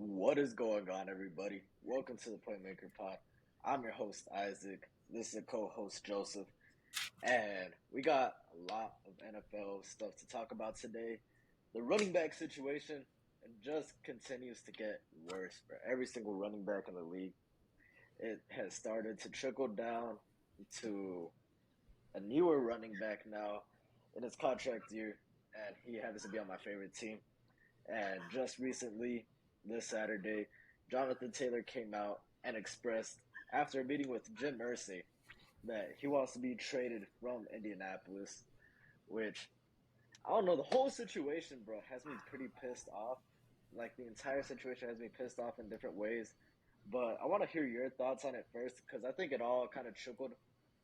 What is going on, everybody? Welcome to the Playmaker Pod. I'm your host, Isaac. This is a co-host, Joseph, and we got a lot of NFL stuff to talk about today. The running back situation just continues to get worse for every single running back in the league. It has started to trickle down to a newer running back now in his contract year, and he happens to be on my favorite team. And just recently, this Saturday, Jonathan Taylor came out and expressed, after a meeting with Jim Irsay, that he wants to be traded from Indianapolis, which I don't know. The whole situation, bro, has me pretty pissed off. Like, the entire situation has me pissed off in different ways. But I want to hear your thoughts on it first because I think it all kind of trickled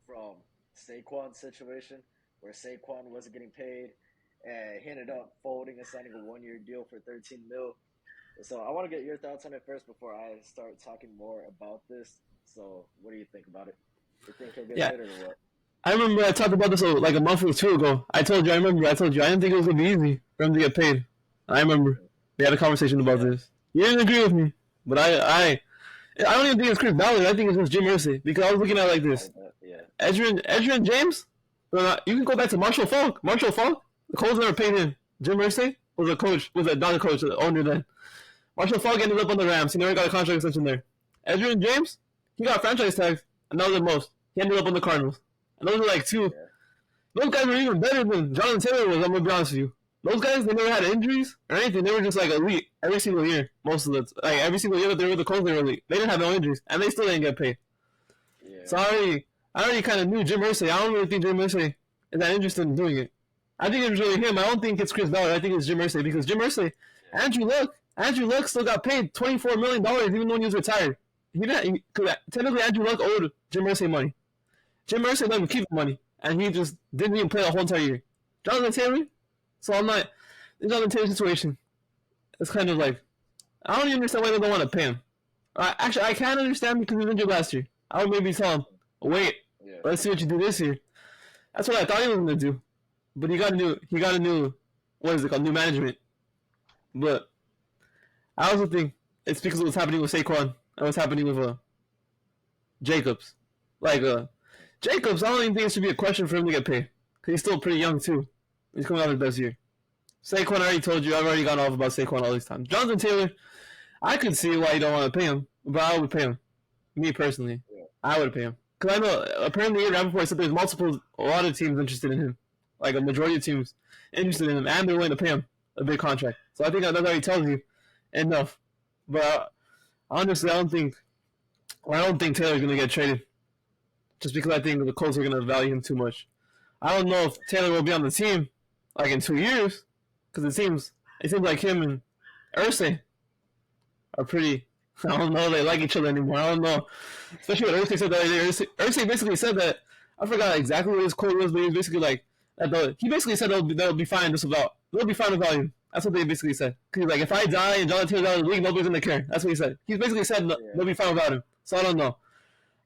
from Saquon's situation where Saquon wasn't getting paid and he ended up folding and signing a 1 year deal for 13 mil. So I want to get your thoughts on it first before I start talking more about this. So what do you think about it? You think he'll get Yeah, traded or what? I remember I talked about this like a month or two ago. I told you I didn't think it was gonna be easy for him to get paid. I remember we had a conversation about Yeah, this. You didn't agree with me, but I don't even think it's Chris Ballard. I think it's just Jim Irsay because I was looking at it like this. yeah, Edgerrin James. You can go back to Marshall Falk. Marshall Falk. The Colts never paid him. Jim Irsay was a coach. Was a not a coach, the owner then. Marshall Falk ended up on the Rams. He never got a contract extension there. Edgerrin James. He got franchise tags, and that was the most. He ended up on the Cardinals. And those are like two. yeah, Those guys were even better than Jonathan Taylor was. I'm gonna be honest with you. Those guys, they never had injuries or anything. They were just like elite every single year. Most of the like every single year that they were the Colts, they were elite. They didn't have no injuries, and they still didn't get paid. So yeah, I already kind of knew Jim Irsay. I don't really think Jim Irsay is that interested in doing it. I think it's really him. I don't think it's Chris Ballard. I think it's Jim Irsay because Jim Irsay, yeah, Andrew Luck still got paid $24 million even when he was retired. He didn't. Technically, Andrew Luck owed Jim Irsay money. Jim Irsay let him keep the money, and he just didn't even play the whole entire year. Jonathan Taylor. So I'm not. The Jonathan Taylor situation. It's kind of like I don't even understand why they don't want to pay him. Actually, I can understand because he was injured last year. I would maybe tell him, wait, yeah, let's see what you do this year. That's what I thought he was gonna do. But he got a new, what is it called, new management. But I also think it's because of what's happening with Saquon and what's happening with Jacobs. Like Jacobs, I don't even think it should be a question for him to get paid because he's still pretty young too. He's coming out of his best year. Saquon, I already told you. I've already gone off about Saquon all these times. Jonathan Taylor, I could see why you don't want to pay him, but I would pay him. Me personally, yeah, I would pay him because I know apparently right before I said there's a lot of teams interested in him, like a majority of teams interested in him, and they're willing to pay him a big contract. So I think that already tells you enough. But honestly, I don't think Taylor's gonna get traded just because I think the Colts are gonna value him too much. I don't know if Taylor will be on the team like in 2 years because it seems like him and Ursay are pretty. I don't know. They like each other anymore. I don't know. Especially when Ursay said that. Ursay basically said that. I forgot exactly what his quote was, but he was basically like he basically said they'll be fine just without. They'll be fine without him. That's what they basically said. Cause he's like, if I die and Jonathan Taylor's out of the league, nobody's gonna care. That's what he said. He basically said yeah, they'll be fine without him. So I don't know.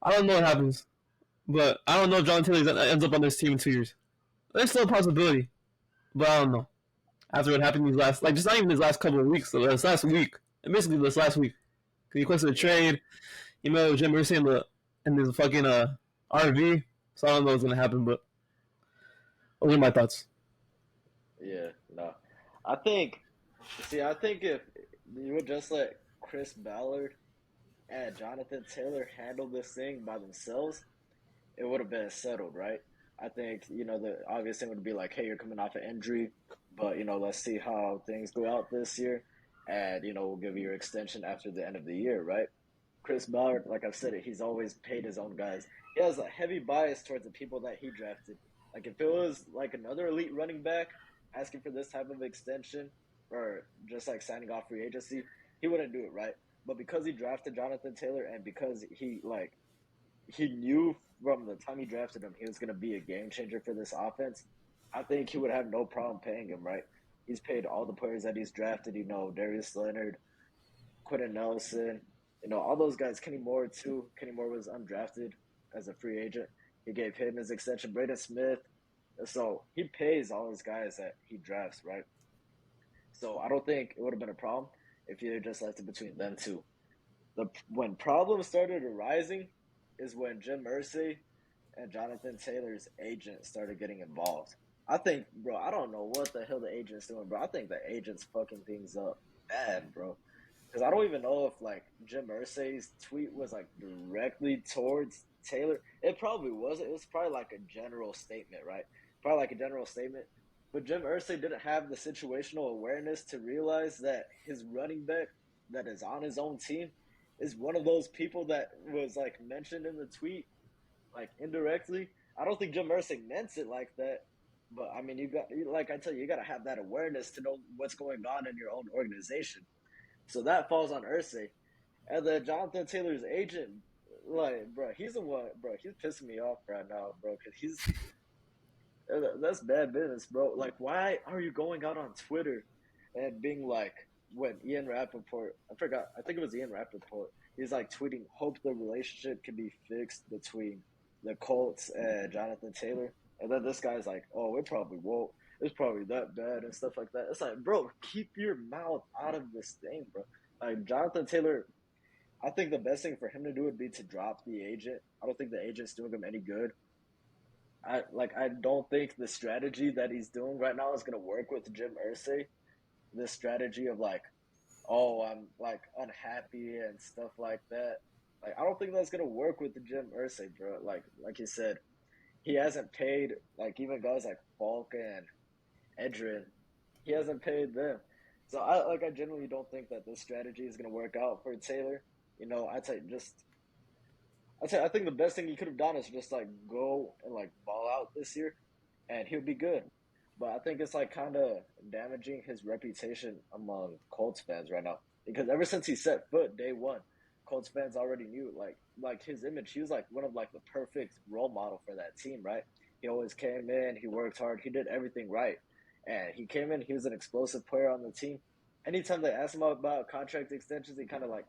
I don't know what happens, but I don't know if Jonathan Taylor ends up on this team in 2 years. There's still a possibility, but I don't know. After what happened these last, like just not even these last couple of weeks, so this last week, and basically this last week, because he requested a yeah, trade. You know, Jim Irsay in this fucking RV. So I don't know what's gonna happen, but those are my thoughts. yeah. No, I think. I think if you would just let Chris Ballard and Jonathan Taylor handle this thing by themselves, it would have been settled, right? I think, the obvious thing would be like, hey, you're coming off an injury, but, let's see how things go out this year. And, we'll give you your extension after the end of the year, right? Chris Ballard, like I've said he's always paid his own guys. He has a heavy bias towards the people that he drafted. Like if it was like another elite running back asking for this type of extension or just like signing off free agency, he wouldn't do it, right? But because he drafted Jonathan Taylor and because he knew from the time he drafted him he was going to be a game changer for this offense, I think he would have no problem paying him, right? He's paid all the players that he's drafted, Darius Leonard, Quentin Nelson, all those guys. Kenny Moore too. Kenny Moore was undrafted as a free agent. He gave him his extension. Braden Smith. So he pays all his guys that he drafts, right? So I don't think it would have been a problem if you just left it between them two. When problems started arising is when Jim Irsay and Jonathan Taylor's agent started getting involved. I think, bro, I don't know what the hell the agent's doing, bro. I think the agent's fucking things up bad, bro. Because I don't even know if, like, Jim Irsay's tweet was, like, directly towards Taylor. It probably wasn't. It was probably, like, a general statement, right? Probably, like, a general statement. But Jim Irsay didn't have the situational awareness to realize that his running back that is on his own team is one of those people that was, like, mentioned in the tweet, like, indirectly. I don't think Jim Irsay meant it like that. But, I mean, like I tell you, you got to have that awareness to know what's going on in your own organization. So that falls on Irsay. And then Jonathan Taylor's agent, like, bro, he's the one, bro, he's pissing me off right now, bro, because that's bad business, bro. Like, why are you going out on Twitter and being like, when Ian Rappaport, I think it was Ian Rappaport, he's like tweeting, hope the relationship can be fixed between the Colts and Jonathan Taylor. And then this guy's like, oh, it probably won't. It's probably that bad and stuff like that. It's like, bro, keep your mouth out of this thing, bro. Like, Jonathan Taylor, I think the best thing for him to do would be to drop the agent. I don't think the agent's doing him any good. I don't think the strategy that he's doing right now is gonna work with Jim Irsay. This strategy of like, oh, I'm like unhappy and stuff like that. Like, I don't think that's gonna work with the Jim Irsay, bro. Like you said, he hasn't paid like even guys like Falk and Edrin. He hasn't paid them. So I genuinely don't think that this strategy is gonna work out for Taylor. You know, I think the best thing he could have done is just like go and like ball out this year, and he'll be good. But I think it's like kind of damaging his reputation among Colts fans right now, because ever since he set foot day one, Colts fans already knew like his image. He was like one of like the perfect role model for that team, right? He always came in, he worked hard, he did everything right, and he came in. He was an explosive player on the team. Anytime they asked him about contract extensions, he kind of like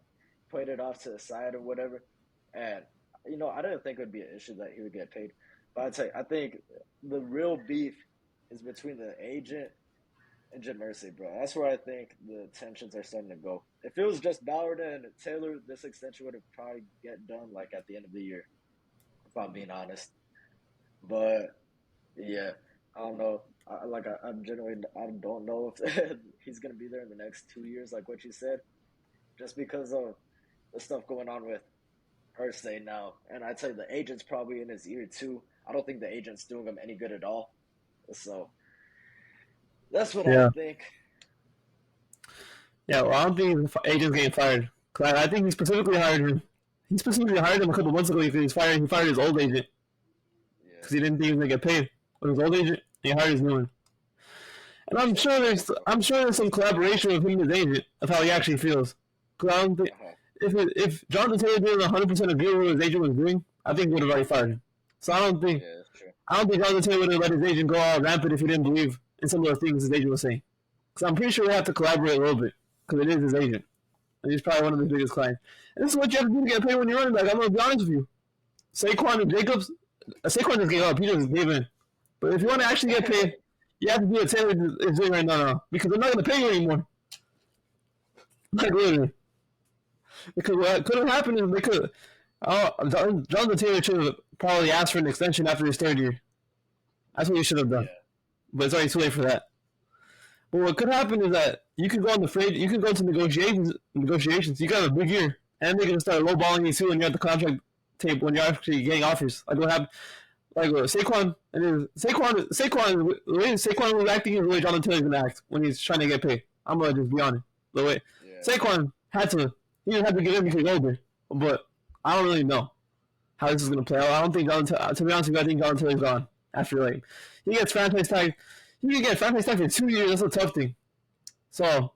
put it off to the side or whatever, and you know, I didn't think it would be an issue that he would get paid. But I'd say I think the real beef is between the agent and Jim Irsay, bro. That's where I think the tensions are starting to go. If it was just Ballard and Taylor, this extension would have probably get done like at the end of the year, if I'm being honest. But yeah, I don't know. I'm genuinely, I don't know if he's gonna be there in the next 2 years, like what you said, just because of the stuff going on with Irsay now. And I tell you, the agent's probably in his ear too. I don't think the agent's doing him any good at all. So that's what I think. Yeah, well, I don't think the agent's getting fired. Cause I think he specifically hired him. He specifically hired him a couple months ago because he fired his old agent. Because he didn't think he was gonna get paid with his old agent. He hired his new one. And I'm sure there's some collaboration with him and his agent of how he actually feels. Cause I don't think if Jonathan Taylor did 100% agree with what his agent was doing, I think he would have already fired him. So I don't think Jonathan Taylor would have let his agent go all rampant if he didn't believe in some of the things his agent was saying. Because I'm pretty sure they have to collaborate a little bit because it is his agent, and he's probably one of his biggest clients. And this is what you have to do to get paid when you're running back. I'm gonna be honest with you. Saquon and Jacobs, Saquon just gave up. He just gave in. But if you want to actually get paid, you have to do what Taylor is doing right now, because they're not gonna pay you anymore. Like literally. Because what could have happened is they could. Jonathan Taylor should have probably asked for an extension after his third year. That's what he should have done. Yeah. But it's already too late for that. But what could happen is that you could go on you could go to negotiations. You could have a big year, and they're gonna start lowballing you too when you're at the contract tape when you're actually getting offers. Like what happened, like Saquon and the way Saquon was acting is the way Jonathan Taylor's gonna act when he's trying to get paid. I'm gonna just be honest. The way Saquon he didn't have to get in because he's older, but I don't really know how this is gonna play out. I don't think to be honest with you, I think Jonathan Taylor's gone after like he gets franchise tag. You can get franchise tag for 2 years. That's a tough thing. So,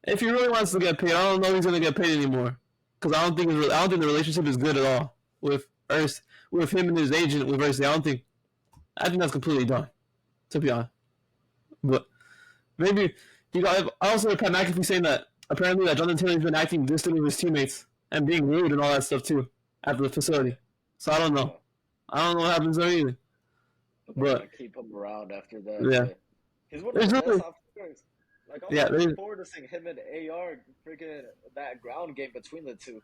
if he really wants to get paid, I don't know if he's gonna get paid anymore. Because I don't think the relationship is good at all with him and his agent with Irsay. I think that's completely done. To be honest, but maybe I also heard Pat McAfee saying that apparently that Jonathan Taylor's been acting distant with his teammates and being rude and all that stuff too at the facility. So I don't know. I don't know what happens there either. But keep him around after that. Yeah. He's one of the best offensive players. Like I'm Yeah, looking forward to seeing him and AR freaking that ground game between the two.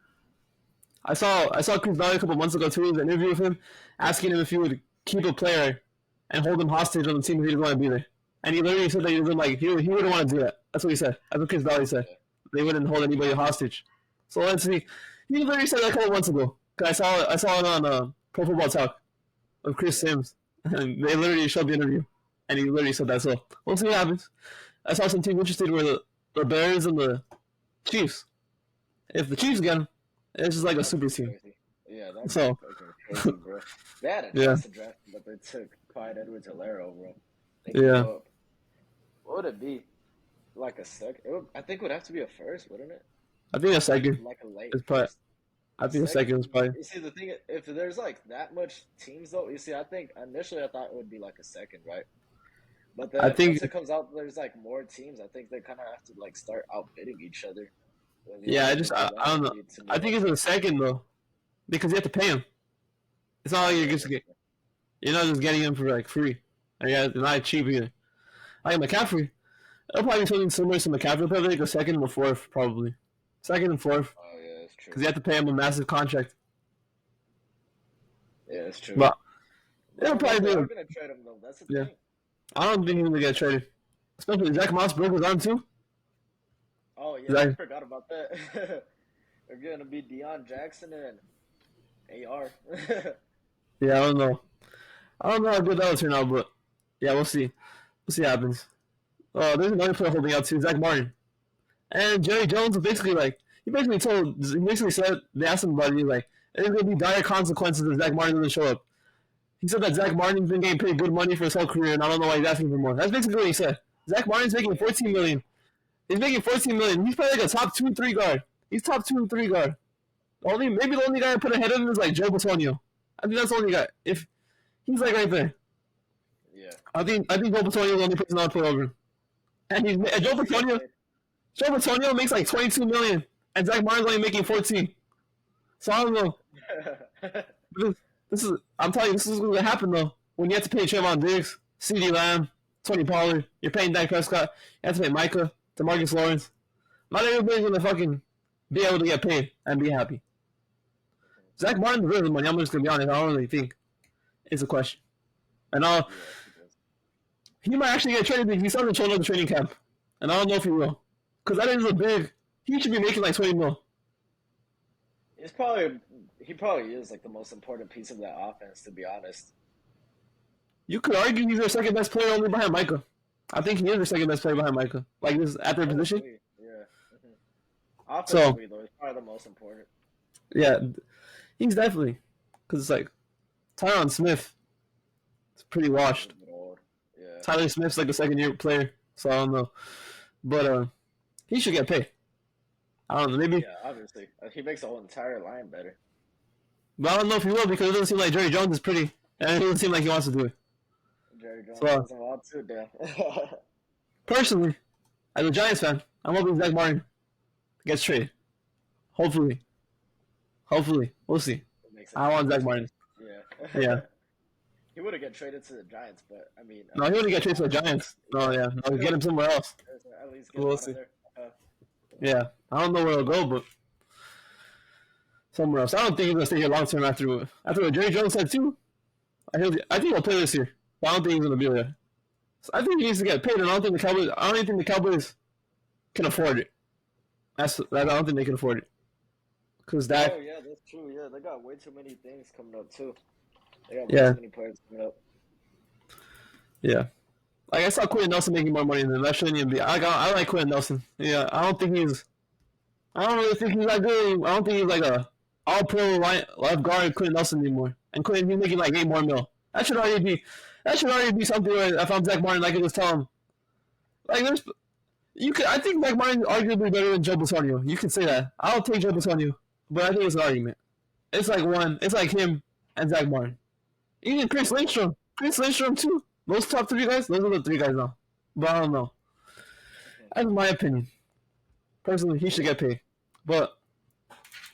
I saw Chris Valley a couple months ago too. There was an interview with him, asking him if he would keep a player and hold him hostage on the team if he didn't want to be there. And he literally said that he wouldn't wouldn't want to do that. That's what he said. That's what Chris Valley said. Yeah. They wouldn't hold anybody hostage. So let's see. He literally said that a couple months ago. I saw it on Pro Football Talk of Chris Sims, and they literally showed the interview, and he literally said that. So we'll see what happens. I saw some teams interested were the Bears and the Chiefs. If the Chiefs get him, it's just like a super team. Crazy. Yeah, that's So crazy, bro. They had a chance to draft him, but they took Clyde Edwards-Helaire over him. What would it be? Like a second? I think it would have to be a first, wouldn't it? I think a second. Like a late. It's probably. I think a second is probably. You see, the thing, if there's like that much teams, though, you see, I think initially I thought it would be like a second, right? But then once it comes out, there's like more teams. I think they kind of have to like start outbidding each other. Yeah, I don't know. I think it's a second though, because you have to pay him. It's not like you're not just getting him for like free. It's not cheap either. Like McCaffrey, it'll probably be something similar to McCaffrey. Probably like a second and a fourth, probably. Second and fourth. Oh yeah, that's true. Because you have to pay him a massive contract. Yeah, that's true. But it'll probably be. They're gonna trade him though. That's the thing. I don't think he's gonna get traded. Especially Zach Moss broke his arm too. Oh yeah, I forgot about that. They're gonna be Deion Jackson and AR. Yeah, I don't know how good that will turn out, but yeah, we'll see. We'll see what happens. There's another player holding out too, Zach Martin. And Jerry Jones basically said, they asked him about it, he's like, there's going to be dire consequences if Zach Martin doesn't show up. He said that Zach Martin's been getting pretty good money for his whole career, and I don't know why he's asking for more. That's basically what he said. Zach Martin's making $14 million. He's making $14 million. He's probably like a top 2 and 3 guard. He's top 2 and 3 guard. Maybe the only guy I put ahead of him is like Joe Bitonio. I think that's the only guy. If he's like right there. Yeah. I think Joe Bitonio is the only person I'll put over him. And Joe Bitonio makes like $22 million, and Zach Martin's only making 14. So I don't know. I'm telling you, this is going to happen though. When you have to pay Trayvon Diggs, CeeDee Lamb, Tony Pollard, you're paying Dak Prescott, you have to pay Micah, DeMarcus Lawrence. Not everybody's going to fucking be able to get paid and be happy. Zach Martin deserves the money. I'm just going to be honest. I don't really think it's a question. And he might actually get traded because he's starting to show up the training camp. And I don't know if he will. Because that is he should be making like 20 mil. He probably is like the most important piece of that offense, to be honest. You could argue he's their second best player only behind Micah. I think he is their second best player behind Micah. Like this at their position. Yeah. Offensively, though, he's probably the most important. Yeah, he's definitely. Because it's like Tyron Smith. It's pretty washed. Yeah. Tyler Smith's like a second-year player, so I don't know. But he should get paid. I don't know, maybe. Yeah, obviously. He makes the whole entire line better. But I don't know if he will because it doesn't seem like Jerry Jones is pretty. And it doesn't seem like he wants to do it. Jerry Jones doesn't want to, damn. Personally, as a Giants fan, I'm hoping Zach Martin gets traded. Hopefully. We'll see. I want Zach Martin. Yeah. Yeah. He would have get traded to the Giants, but I mean. No, he wouldn't get traded to the Giants. No, yeah. No, get him somewhere else. At least get we'll him see. there. Yeah. I don't know where he'll go, but somewhere else. I don't think he's gonna stay here long term after what Jerry Jones said too. I think he'll play this year, but I don't think he's gonna be there. So I think he needs to get paid, and I don't even think the Cowboys can afford it. I don't think they can afford it. Cause that. Oh yeah, that's true. Yeah, they got way too many things coming up too. They got way too many players coming up. Yeah. Like I saw Quentin Nelson making more money than him. That shouldn't even be. I like Quentin Nelson. Yeah, I don't really think he's that good. I don't think he's like a all-pro left guard Quentin Nelson anymore. And Quentin, he's making like $8 more. That should already be something where if I'm Zach Martin, I can just tell him. Like I think Zach Martin is arguably better than Joe Bitonio. You can say that. I'll take Joe Bitonio, but I think it's an argument. It's like him and Zach Martin. Even Chris Lindstrom. Chris Lindstrom too. Those top 3 guys, those are the 3 guys now. But I don't know. That's my opinion. Personally, he should get paid. But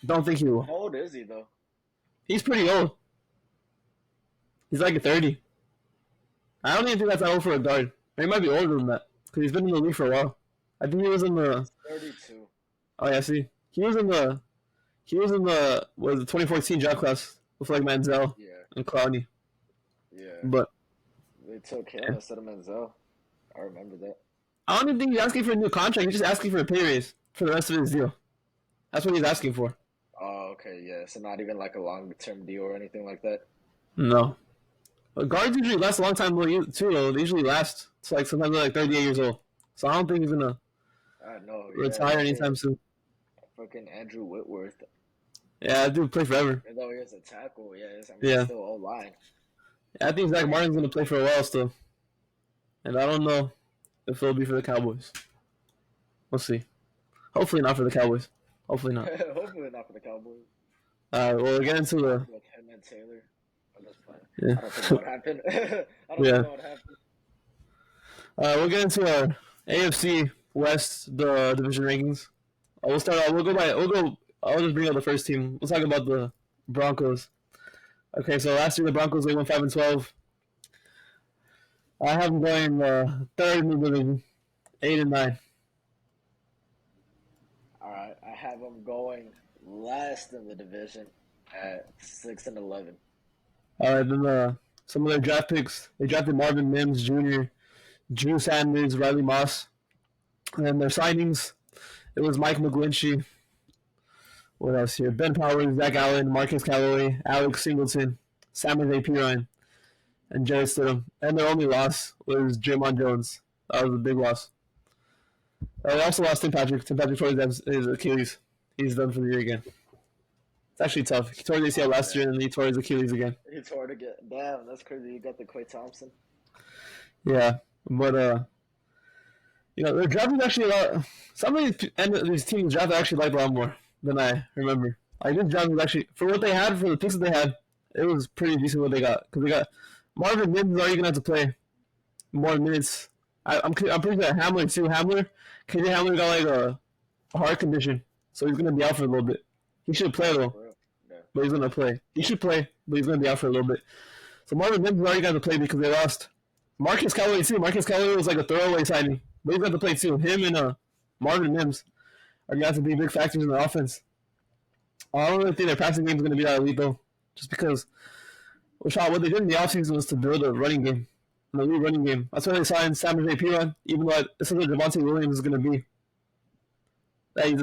don't think he will. How old is he though? He's pretty old. He's like 30. I don't even think that's that old for a guard. He might be older than that because he's been in the league for a while. I think he was in the. He's 32. Oh yeah, see, he was in the was the 2014 draft class with like Manziel Yeah, and Clowney. yeah. But They took him instead of Menzel. I remember that. I don't even think he's asking for a new contract. He's just asking for a pay raise for the rest of his deal. That's what he's asking for. Oh, okay, yeah. So not even like a long-term deal or anything like that. No. But guards usually last a long time too, though. They usually last. It's like sometimes they're like 38 years old. So I don't think he's gonna I know, yeah. retire Look at anytime soon. fucking Andrew Whitworth. Yeah, that dude play forever. Even though he is a tackle, yeah, he's Yeah. still O-line. Yeah, I think Zach Martin's gonna play for a while still. And I don't know if it'll be for the Cowboys. We'll see. Hopefully not for the Cowboys. Hopefully not. Hopefully not for the Cowboys. We'll get into the With him and Taylor. I'm just playing. yeah. I don't think that would happen. I don't Yeah. think that would happen. We'll get into our AFC West the division rankings. We'll start out. We'll go by. We'll go. I'll just bring up the first team. We'll talk about the Broncos. Okay, so last year the Broncos they went 5-12. I have them going third in the division, 8-9. All right, I have them going last in the division at 6-11. All right, then some of their draft picks. They drafted Marvin Mims Jr., Drew Sanders, Riley Moss, and then their signings. It was Mike McGlinchey. What else here? Ben Powers, Zach Allen, Marcus Callaway, Alex Singleton, Samuel A. Pirine, and Jared Stidham. And their only loss was Draymond Jones. That was a big loss. They also lost Tim Patrick. Tim Patrick tore his Achilles. He's done for the year again. It's actually tough. He tore his ACL last year and then he tore his Achilles again. He tore it again. Damn, that's crazy. You got the Klay Thompson. Yeah, but their draft is actually a lot. Some of these teams drafted actually like a lot more than I remember. Like this draft was actually for what they had for the picks that they had, it was pretty decent what they got because they got Marvin Mims is already gonna have to play more minutes. I'm pretty sure Hamler too. KJ Hamler got like a heart condition, so he's gonna be out for a little bit. He should play though, Yeah. but he's gonna play. He should play, but he's gonna be out for a little bit. So Marvin Mims is already got to play because they lost Marcus Callaway too. Marcus Callaway was like a throwaway signing, but he's got to play too. Him and Marvin Mims are going to have to be big factors in the offense. I don't really think their passing game is going to be that elite though, just because what they did in the offseason was to build a running game, an elite running game. That's why they signed Samuel J. Pirine, even though this is what Javonte Williams is going to be. That he's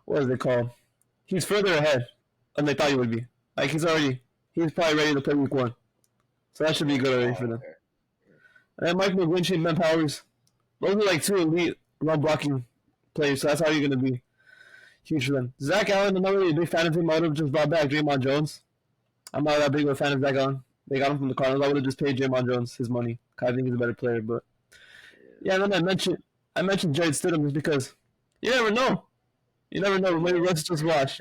what is it called? He's further ahead than they thought he would be. Like he's probably ready to play week 1. So that should be good already for them. Okay. And then Mike McGlinchey and Ben Powers. Those are like two elite run blocking players, so that's how you're going to be huge for them. Zach Allen, I'm not really a big fan of him. I would have just brought back Draymond Jones. I'm not that big of a fan of Zach Allen. They got him from the Cardinals. I would have just paid Draymond Jones his money. I think he's a better player. But yeah, and then I mentioned Jared Stidham just because you never know. You never know. Maybe let's just watch.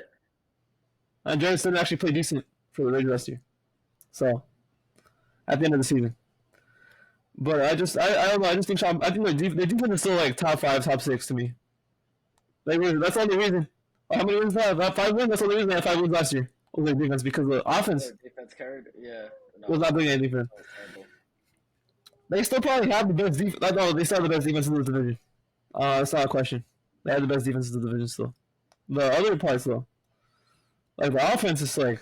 And Jared Stidham actually played decent for the Raiders last year. So at the end of the season. But I don't know. I think their defense is still like top 5, top 6 to me. That's the only reason. How many wins do they have? 5 wins? That's the only reason they had 5 wins last year. Was their defense because the offense Their defense carried, yeah. No, was not doing any defense. They still probably have the best defense. No, they still have the best defense in the division. That's not a question. They have the best defense in the division still. The other parts though, like the offense is like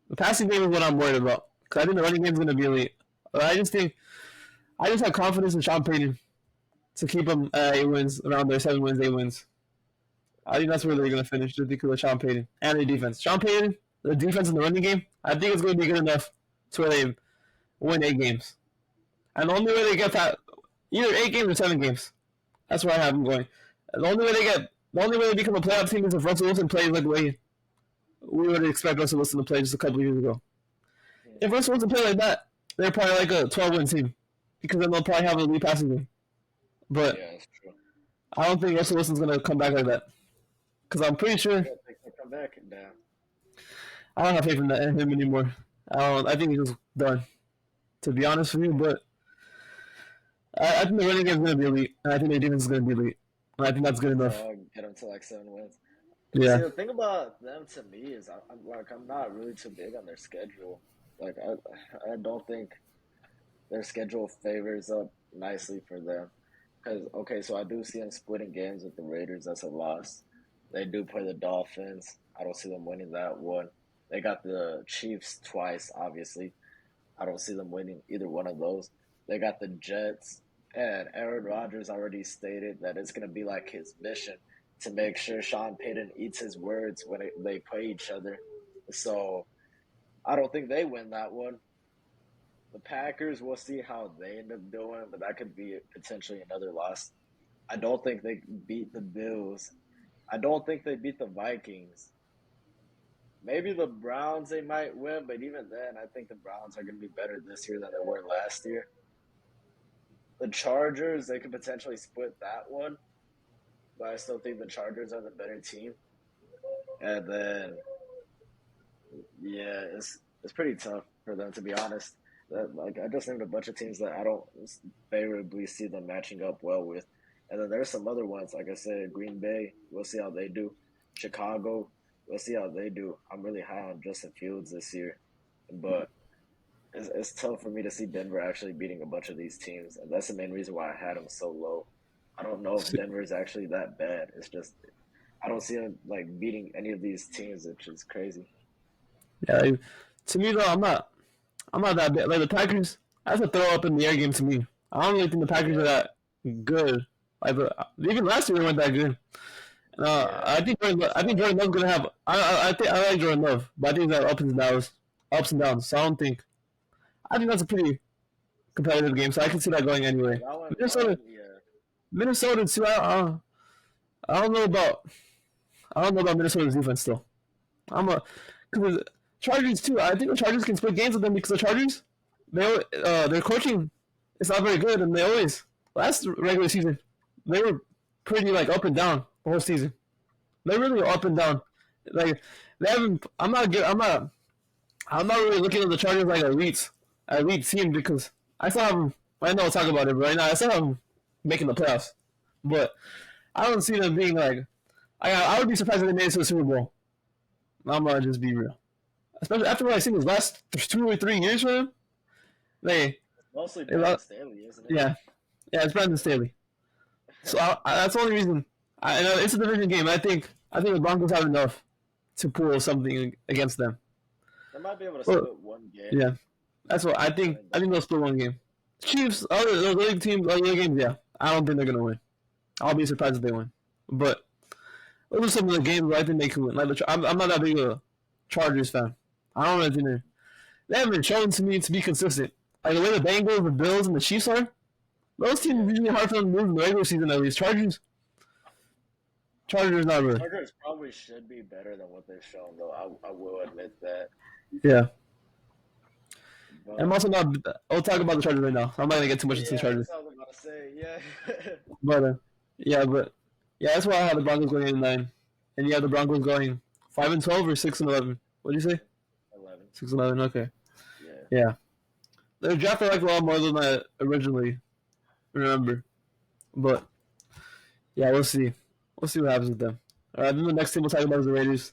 the passing game is what I'm worried about because I think the running game is going to be elite. I just have confidence in Sean Payton to keep them at 8 wins, around their 7 wins, 8 wins. I think that's where they're going to finish just because of Sean Payton and their defense. Sean Payton, the defense and the running game, I think it's going to be good enough to where they win 8 games. And the only way they get that, either 8 games or 7 games. That's where I have them going. And the only way they become a playoff team is if Russell Wilson plays like the way we would expect Russell Wilson to play just a couple of years ago. If Russell Wilson played like that, they're probably like a 12-win team because then they'll probably have a elite passing game. But yeah, that's true. I don't think Russell Wilson's going to come back like that. Because I'm pretty sure Come back down. I don't have faith in him anymore. I think he's just done, to be honest with you. But I think the running game is going to be elite, and I think their defense is going to be elite. And I think that's good enough. Get them to like 7 wins. Yeah. See, the thing about them to me is I'm not really too big on their schedule. Like I don't think their schedule favors up nicely for them. Because okay, so I do see them splitting games with the Raiders. That's a loss. They do play the Dolphins. I don't see them winning that one. They got the Chiefs twice, obviously. I don't see them winning either one of those. They got the Jets, and Aaron Rodgers already stated that it's going to be like his mission to make sure Sean Payton eats his words when they play each other. So I don't think they win that one. The Packers, we'll see how they end up doing, but that could be potentially another loss. I don't think they beat the Bills. I don't think they beat the Vikings. Maybe the Browns they might win, but even then, I think the Browns are going to be better this year than they were last year. The Chargers, they could potentially split that one, but I still think the Chargers are the better team. And then, yeah, it's pretty tough for them, to be honest. Like I just named a bunch of teams that I don't favorably see them matching up well with. And then there's some other ones, like I said, Green Bay. We'll see how they do. Chicago, we'll see how they do. I'm really high on Justin Fields this year, but it's tough for me to see Denver actually beating a bunch of these teams, and that's the main reason why I had them so low. I don't know if Denver is actually that bad. It's just I don't see them like beating any of these teams, which is crazy. Yeah, to me though, I'm not that bad. Like the Packers, that's a throw up in the air game to me. I don't really think the Packers are that good. Like even last year they weren't that good. I think Jordan Love's gonna have. I think I like Jordan Love, but I think that ups and downs, ups and downs. So I don't think. I think that's a pretty competitive game, so I can see that going anyway. Minnesota too. I don't know about. I don't know about Minnesota's defense still. Because Chargers too. I think the Chargers can split games with them because the Chargers, their coaching is not very good, and they always last regular season they were pretty like up and down the whole season. They really up and down. Like they haven't. I'm not good. I'm not really looking at the Chargers like elite team because I still have them. I know I'll talk about it, but right now I still have them making the playoffs. But I don't see them being like. I would be surprised if they made it to the Super Bowl. I'm gonna just be real, especially after what I've seen these last 2 or 3 years for them. It's mostly Brandon Staley, isn't it? Yeah, it's Brandon Staley. So that's the only reason. I know it's a division game. I think the Broncos have enough to pull something against them. They might be able to split one game. Yeah, that's what I think. I think they'll split one game. Chiefs, those other teams, other games, yeah. I don't think they're gonna win. I'll be surprised if they win. But those are some of the games where I think they can win. Like I'm not that big of a Chargers fan. I don't really think they haven't shown to me to be consistent. Like the way the Bengals, the Bills, and the Chiefs are, those teams are usually hard for them to move in the regular season at least. Chargers not really. Chargers probably should be better than what they've shown, though. I will admit that. Yeah. But, I'm also not. I'll talk about the Chargers right now. I'm not gonna get too much into the Chargers. That's what I was about to say. Yeah. but that's why I had the Broncos going 8-9, and you have the Broncos going 5-12 or 6-11. What did you say? 11. 6-11. Okay. Yeah. They're drafted like a lot more than I originally remember, but yeah, we'll see. We'll see what happens with them. All right, then the next team we'll talk about is the Raiders.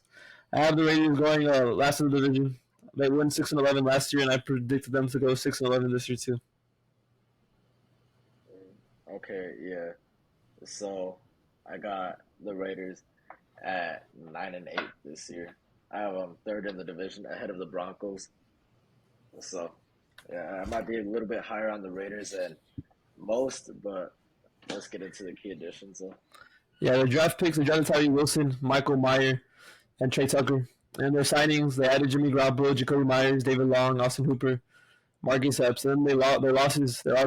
I have the Raiders going last in the division. They won 6-11 last year, and I predicted them to go 6-11 this year too. Okay, yeah. So I got the Raiders at 9-8 this year. I have them third in the division, ahead of the Broncos. So yeah, I might be a little bit higher on the Raiders than most, but let's get into the key additions. Yeah, the draft picks, they drafted Tyree Wilson, Michael Mayer, and Trey Tucker. And their signings, they added Jimmy Garoppolo, Jacoby Myers, David Long, Austin Hooper, Marcus Epps. And then they lost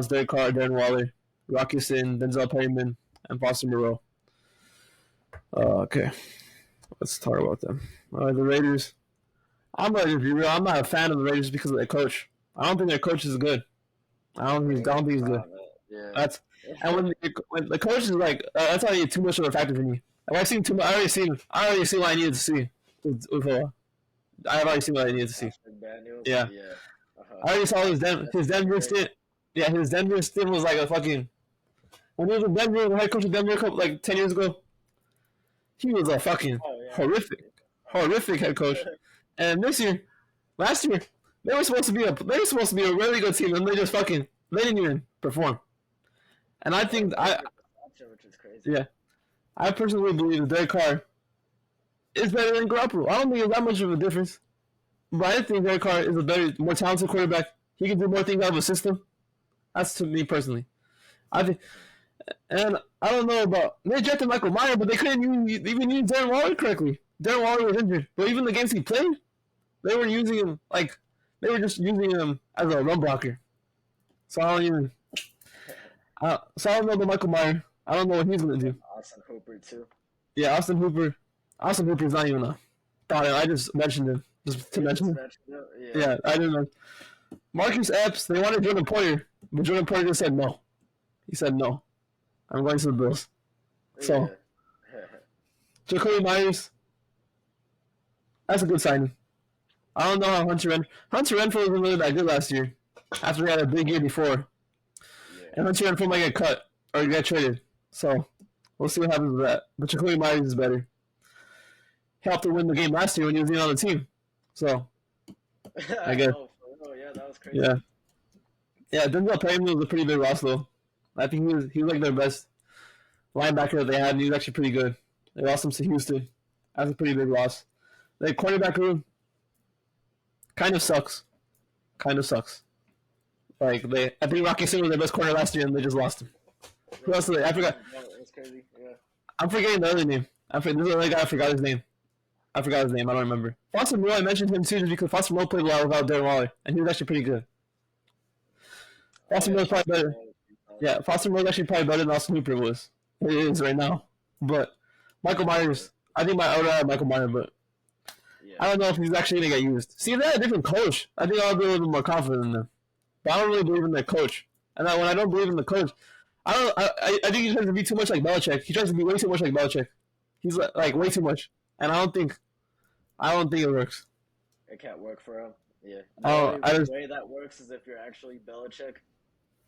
Derek Carr, Darren Waller, Rocky Sin, Denzel Perryman, and Foster Moreau. Okay, let's talk about them. The Raiders. I'm not a fan of the Raiders because of their coach. I don't think their coach is good. I don't think he's good. Yeah. And when the coach is like, that's already too much of a factor for me. Like I've seen too much. I already see what I needed to see. I've already seen what I needed to see. Yeah. I already saw his Denver stint. Yeah, his Denver stint was like a fucking. When he was in Denver, the head coach of Denver, like 10 years ago, he was a fucking horrific head coach. And last year, they were supposed to be a really good team, and they didn't even perform. And I think which is crazy. yeah, I personally believe that Derek Carr is better than Garoppolo. I don't think it's that much of a difference, but I think Derek Carr is a better, more talented quarterback. He can do more things out of a system. That's to me personally. I think, and I don't know about they drafted Michael Myers, but they couldn't even use Darren Waller correctly. Darren Waller was injured, but even the games he played, they were using him like they were just using him as a run blocker. So I don't even. So I don't know about Michael Myers. I don't know what he's gonna do. Austin Hooper too. Yeah, Austin Hooper. Austin Hooper's not even a thought. I just mentioned him just to mention him. Yeah, I didn't know. Marcus Epps. They wanted Jordan Poyer, but Jordan Poyer just said no. He said no. I'm going to the Bills. So, Jacoby Myers. That's a good signing. I don't know how Hunter Renfrow wasn't really that good last year. After he had a big year before. And Hunter Renfrow might get cut or get traded. So, we'll see what happens with that. But Jacoby Myers is better. He helped to win the game last year when he was on the team. So, I guess. Yeah, that was crazy. Yeah, Denzel Perryman was a pretty big loss, though. I think he was like their best linebacker that they had, and he was actually pretty good. They lost him to Houston. That's a pretty big loss. The quarterback room kind of sucks. Like I think Rocky Sin was their best corner last year, and they just lost him. Who else? I forgot. That's crazy. Yeah. I'm forgetting the other name. This is the other guy. I forgot his name. I don't remember. Foster Moreau, I mentioned him too, just because Foster Moreau played well without Darren Waller, and he was actually pretty good. Foster Moreau's probably better. Yeah, Foster Moreau's actually probably better than Austin Hooper was. It is right now. But Michael Myers, I think I would have Michael Myers, but I don't know if he's actually going to get used. See, if they had a different coach, I think I'll be a little bit more confident in them. But I don't really believe in their coach. And when I don't believe in the coach, I think he tries to be too much like Belichick. He tries to be way too much like Belichick. He's like way too much. And I don't think it works. It can't work for him. Yeah. The way that works is if you're actually Belichick.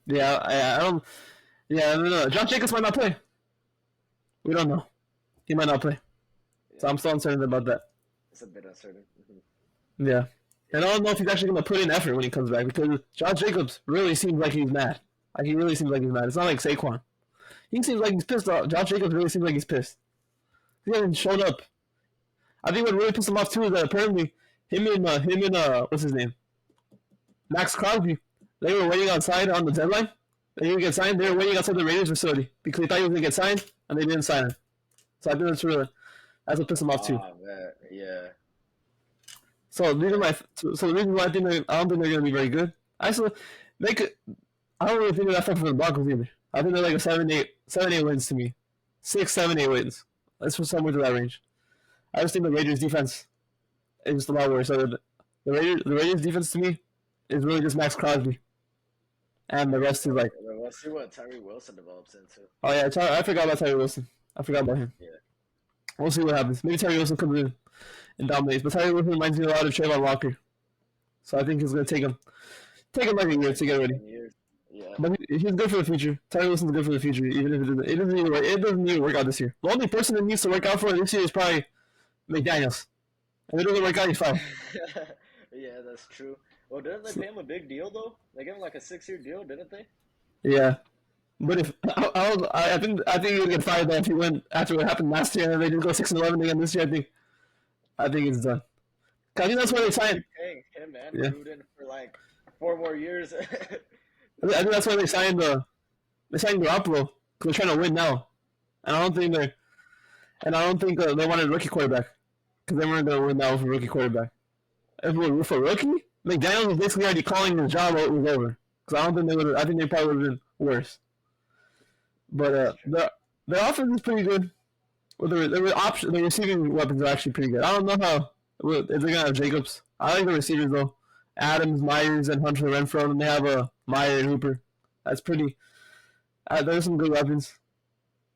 Yeah, I don't. Yeah, no. Josh Jacobs might not play. We don't know. He might not play. Yeah. So I'm still uncertain about that. It's a bit uncertain. Mm-hmm. Yeah. And I don't know if he's actually going to put in effort when he comes back, because Josh Jacobs really seems like he's mad. Like, he really seems like he's mad. It's not like Saquon. He seems like he's pissed off. Josh Jacobs really seems like he's pissed. He hasn't shown up. I think what really pissed him off, too, is that apparently him and what's his name? Max Crosby, they were waiting outside on the deadline. They didn't get signed. They were waiting outside the Raiders facility because they thought he was going to get signed, and they didn't sign him. So I think that's what pissed him off, too. Oh, man. Yeah. So the reason why I don't think they're going to be very good. I don't really think they're that far from the Broncos either. I think they're like a 7-8 wins to me. 6, 7, 8 wins. That's for somewhere to that range. I just think the Raiders defense is just a lot worse. So the Raiders defense to me is really just Max Crosby, and the rest is like. Let's see what Tyree Wilson develops into. Oh yeah, I forgot about Tyree Wilson. I forgot about him. Yeah. We'll see what happens. Maybe Tyree Wilson comes in and dominates, but Tyree Wilson reminds me a lot of Trayvon Walker, so I think it's gonna take him like a year to get ready. Yeah. But he's good for the future. Tyree Wilson's good for the future, even if it doesn't even work out this year. The only person that needs to work out for it this year is probably McDaniels. If it doesn't work out, he's fine. Yeah, that's true. Well, didn't they pay him a big deal though? They gave him like a 6-year deal, didn't they? Yeah, but if I think he would get fired though if he went after what happened last year and they didn't go 6-11 again this year. I think it's done. I think that's why they signed him and Gruden for like 4 more years. I think that's why they signed Garoppolo, because they're trying to win now, and I don't think they wanted a rookie quarterback, because they weren't going to win now with a rookie quarterback. If it was for a rookie, McDaniels was basically already calling his job was over, because I don't think they would. I think they probably would have been worse. But their offense is pretty good. Well, the receiving weapons are actually pretty good. I don't know how if they're gonna have Jacobs. I like the receivers though. Adams, Myers, and Hunter Renfrow, and they have Meyer and Hooper. That's pretty. There's some good weapons,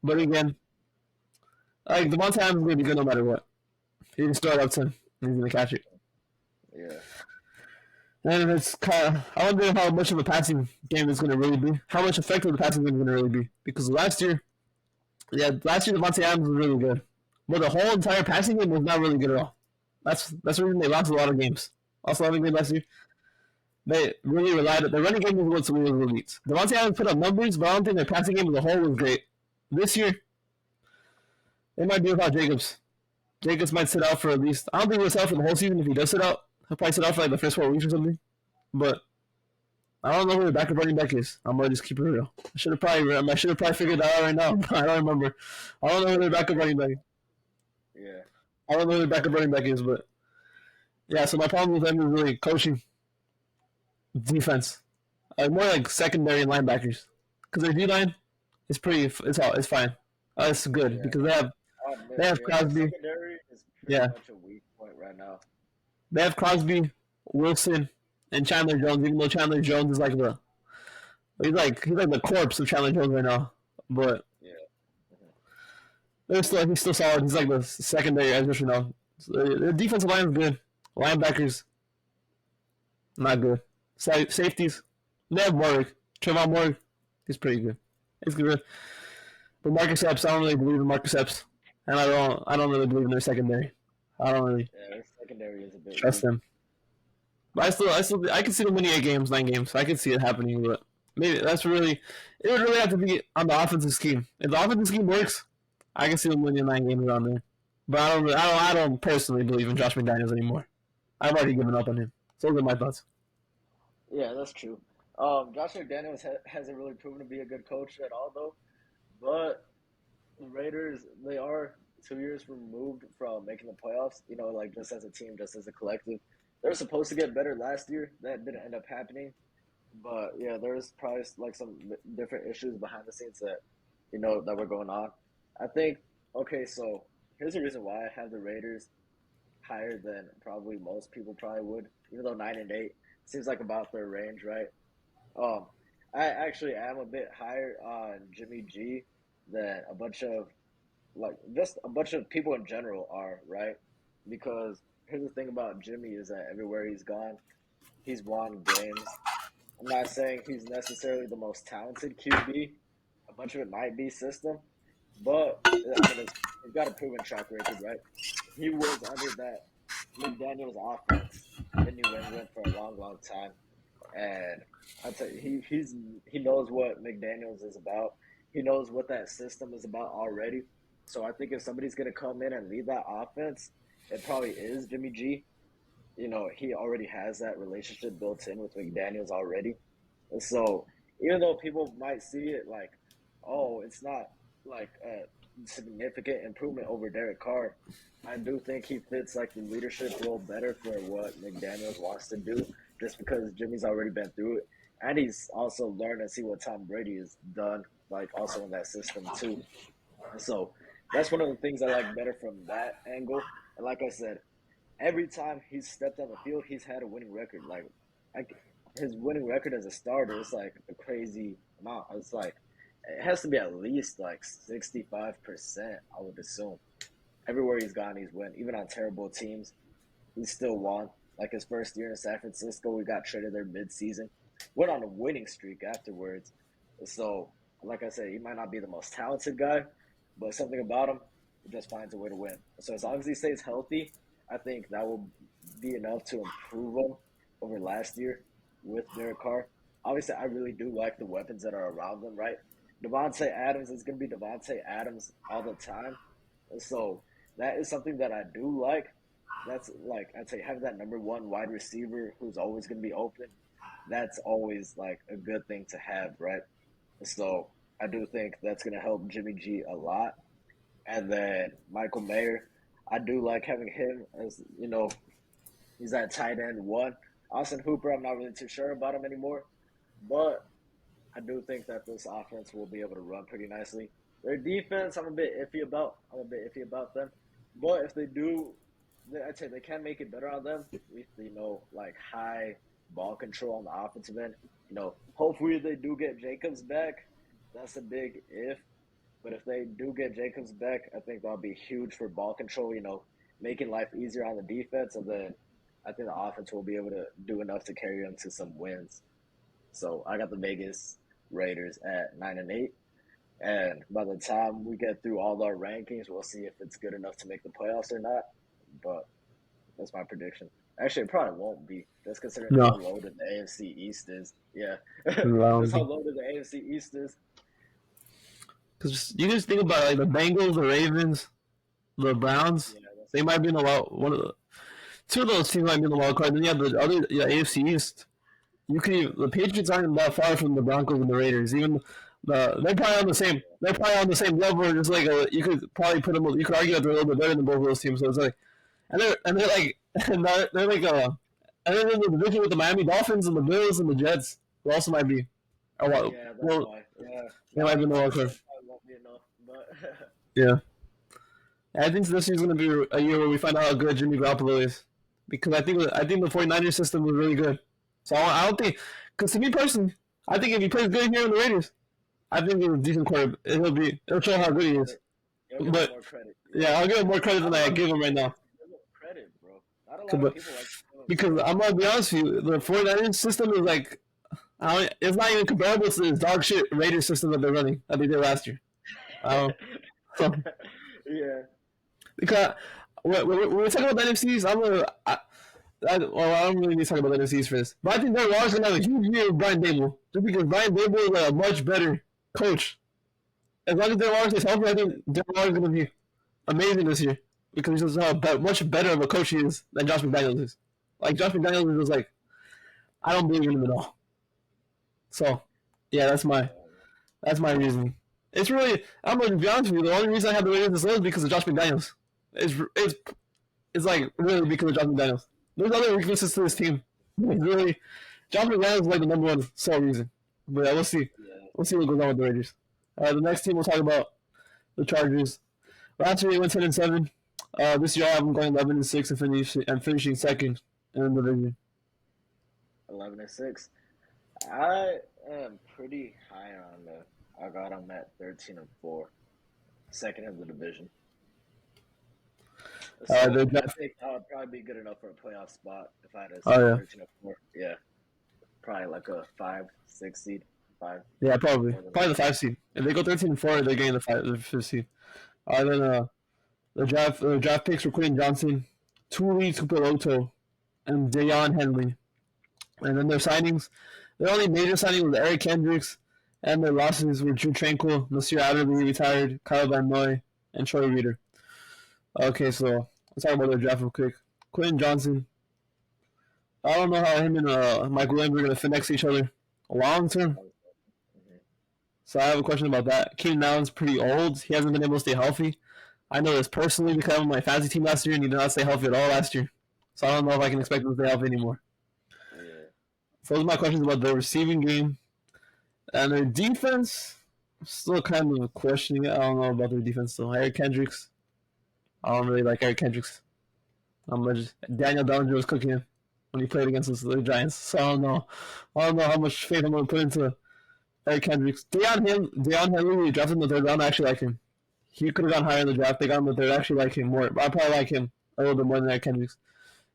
but again, like Devontae Adams is gonna be good no matter what. He can start up 10. He's gonna catch it. Yeah. And it's kind of. I wonder how much of a passing game it's gonna really be. How much effective the passing game is gonna really be. Because last year Devontae Adams was really good, but the whole entire passing game was not really good at all. That's the reason they lost a lot of games. Also, having game last year. They really relied on their running game was what was elite. Devontae Adams put up numbers, but I don't think their passing game as a whole was great. This year, they might be without Jacobs. Jacobs might sit out for at least. I don't think he'll sit out for the whole season. If he does sit out, he'll probably sit out for like the first 4 weeks or something. But I don't know who the backup running back is. I'm gonna just keep it real. I should have probably figured that out right now. I don't remember. I don't know who their backup running back. Yeah. I don't know who their backup running back is, but yeah. So my problem with them is really coaching, defense, more like secondary and linebackers, because their D line is pretty. It's fine. It's good because they have Crosby. Secondary is pretty much a weak point right now. They have Crosby, Wilson, and Chandler Jones. Even though Chandler Jones is like he's like the corpse of Chandler Jones right now, but he's still solid. He's like the secondary edge rusher now. So the defensive line is good. Linebackers, not good. Safeties, they have Morgan. Trevon Morgan, he's pretty good. He's good. But Marcus Epps, I don't really believe in Marcus Epps, and I don't really believe in their secondary. I don't really their secondary is a bit trust them. But I can see them winning 8 games, 9 games. I can see it happening, but maybe it would really have to be on the offensive scheme. If the offensive scheme works, I can see them winning 9 games around there. But I don't personally believe in Josh McDaniels anymore. I've already given up on him. So those are my thoughts. Yeah, that's true. Josh McDaniels hasn't really proven to be a good coach at all, though. But the Raiders, they are 2 years removed from making the playoffs. You know, like just as a team, just as a collective. They were supposed to get better last year. That didn't end up happening. But yeah, there's probably like some different issues behind the scenes that that were going on. I think so here's the reason why I have the Raiders higher than probably most people probably would, even though 9-8 seems like about their range, right? I actually am a bit higher on Jimmy G than a bunch of people in general are, right? Because here's the thing about Jimmy is that everywhere he's gone, he's won games. I'm not saying he's necessarily the most talented QB. A bunch of it might be system, but I mean, he's got a proven track record, right? He was under that McDaniels offense in New England for a long, long time, and I tell you, he knows what McDaniels is about. He knows what that system is about already. So I think if somebody's gonna come in and lead that offense, it probably is Jimmy G. He already has that relationship built in with McDaniels already. And so even though people might see it like, oh, it's not like a significant improvement over Derek Carr, I do think he fits like the leadership role better for what McDaniels wants to do, just because Jimmy's already been through it. And he's also learned to see what Tom Brady has done, like also in that system too. So that's one of the things I like better from that angle. And like I said, every time he's stepped on the field, he's had a winning record. Like his winning record as a starter is like a crazy amount. It's like it has to be at least like 65%, I would assume. Everywhere he's gone, he's won. Even on terrible teams, he's still won. Like his first year in San Francisco, we got traded there mid-season. Went on a winning streak afterwards. So, like I said, he might not be the most talented guy, but something about him, he just finds a way to win. So as long as he stays healthy, I think that will be enough to improve him over last year with Derek Carr. Obviously, I really do like the weapons that are around them, right? Devontae Adams is going to be Devontae Adams all the time. And so that is something that I do like. That's like, I'd say having that number one wide receiver who's always going to be open, that's always like a good thing to have, right? So I do think that's going to help Jimmy G a lot. And then Michael Mayer, I do like having him as, he's that tight end one. Austin Hooper, I'm not really too sure about him anymore. But I do think that this offense will be able to run pretty nicely. Their defense, I'm a bit iffy about. Them. But if they do, I'd say they can make it better on them with, like high ball control on the offensive end. Hopefully they do get Jacobs back. That's a big if. But if they do get Jacobs back, I think that'll be huge for ball control, making life easier on the defense. And then I think the offense will be able to do enough to carry them to some wins. So I got the Vegas Raiders at 9-8. And by the time we get through all our rankings, we'll see if it's good enough to make the playoffs or not. But that's my prediction. Actually, it probably won't be. Just considering how No, loaded the AFC East is. Yeah, no, just how loaded the AFC East is. because you just think about like the Bengals, the Ravens, the Browns. Yeah, that's They might be in the wild. One of the two of those teams might be in the wild card. Then you have the other AFC East. You could even, the Patriots aren't that far from the Broncos and the Raiders. Even they're probably on the same. They're probably on the same level. Just like you could probably put them. You could argue that they're a little bit better than both of those teams. So it's like, and they're like they're like and then in the division with the Miami Dolphins and the Bills and the Jets, who also might be. Oh, yeah, that's well, why. Yeah, they might be in the wild card. probably won't be enough, but Yeah. I think this year's going to be a year where we find out how good Jimmy Garoppolo is. Because I think the 49ers system was really good. So I don't think, because to me personally, I think if he plays good here in the Raiders, I think he's a decent quarterback. It'll show how good he is. you'll give him more credit. Yeah, I'll give him more credit than I give him right now. Give him credit, bro. Not a lot of people like. Because I'm gonna be honest with you, the 49ers system is like, it's not even comparable to this dog shit Raiders system that they're running that they did last year. Yeah. Because when we talk about the NFCs, I don't really need to talk about the NFCs for this. But I think Darren Waller's going to have a huge year with Brian Dable. Just because Brian Dable is like a much better coach. As long as Darren Waller stays healthy, I think Darren Waller's going to be amazing this year. Because he's just how much better of a coach he is than Josh McDaniels is. Like, Josh McDaniels is just like, I don't believe in him at all. So, yeah, that's my reasoning. It's really, I'm going to be honest with you, the only reason I have the Raiders this low is because of Josh McDaniels. It's like really because of Josh McDaniels. There's other weaknesses to this team. It's really, Josh McDaniels is like the number one sole reason. But yeah, we'll see. We'll see what goes on with the Raiders. The next team we'll talk about, the Chargers. Last year they went 10-7. This year I have them going 11-6 and finishing second in the division. 11-6. I am pretty high on the. I got them at 13-4, second in the division. So I think that would probably be good enough for a playoff spot if I had a 13-4. Yeah, probably like a 5-6 seed. 5. Yeah, probably the 5 seed. If they go 13-4, they're getting the 5th seed. Then the draft picks were Quentin Johnson, Tuli Tupeloto, and Deion Henley. And then their signings, their only major signing was Eric Kendricks, and their losses were Drew Tranquil, Nasir Adderley retired, Kyle Van Noy, and Troy Reader. Okay, so let's talk about their draft real quick. Quentin Johnson. I don't know how him and Mike Williams are going to fit next to each other long term. So I have a question about that. Keenan Allen's pretty old. He hasn't been able to stay healthy. I know this personally because I was on my fantasy team last year and he did not stay healthy at all last year. So I don't know if I can expect him to stay healthy anymore. So those are my questions about their receiving game. And their defense, I'm still kind of questioning it. I don't know about their defense still. Eric Kendricks. I don't really like Eric Kendricks. Daniel Bellinger was cooking him when he played against the Giants. So I don't know how much faith I'm going to put into Eric Kendricks. Deion Henley, we drafted him in the 3rd round. I actually like him. He could have gone higher in the draft. They got him in the 3rd. I actually like him more. I probably like him a little bit more than Eric Kendricks.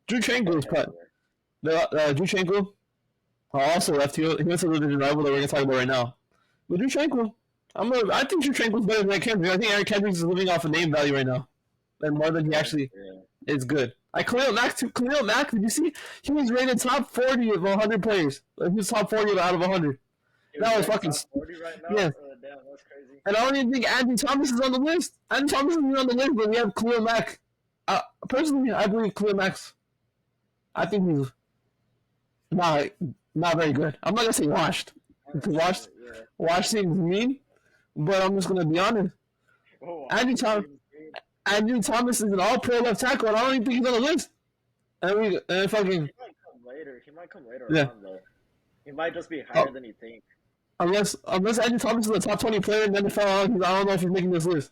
Drew Tranquil is probably... Drew Tranquil also left. He went to the division rival that we're going to talk about right now. But Drew Tranquil, I think Drew Tranquil is better than Eric Kendricks. I think Eric Kendricks is living off of name value right now. And more than he actually is good. Like Khalil Mack, did you see? He was rated top 40 of 100 players. Like, he was top 40 out of 100. That was fucking... top 40 right now? Yeah. Damn, that's crazy. And I don't even think Andy Thomas is on the list. Andy Thomas isn't on the list, but we have Khalil Mack. Personally, I believe Khalil Mack's... I think he's not very good. I'm not going to say washed. Because washed seems mean, but I'm just going to be honest. Andrew Thomas is an all-pro left tackle, and I don't even think he's on the list. And fucking... He might come later on, though. He might just be higher than you think. Unless Andrew Thomas is a top 20 player in the NFL, I don't know if he's making this list.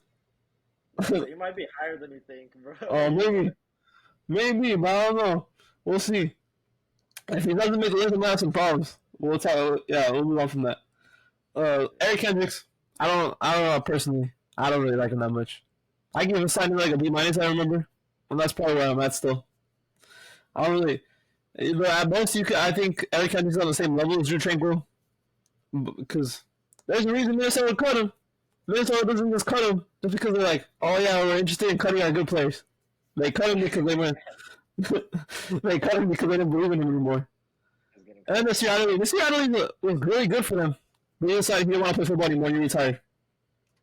He might be higher than you think, bro. Oh, maybe, but I don't know. We'll see. If he doesn't make the list, I'm gonna have some problems. We'll talk. Yeah, we'll move on from that. Eric Kendricks, I don't know personally. I don't really like him that much. I give him signing like a B-. I remember, and that's probably where I'm at still. I don't really. But at most, I think Eric Kendricks is on the same level as Drew Tranquil, because there's a reason Minnesota cut him. Minnesota doesn't just cut him just because they're like, oh yeah, we're interested in cutting our good players. They cut him because They cut him because they didn't believe in him anymore. And then this year Adderley was really good for them. But he decided he didn't want to play football anymore. He retired.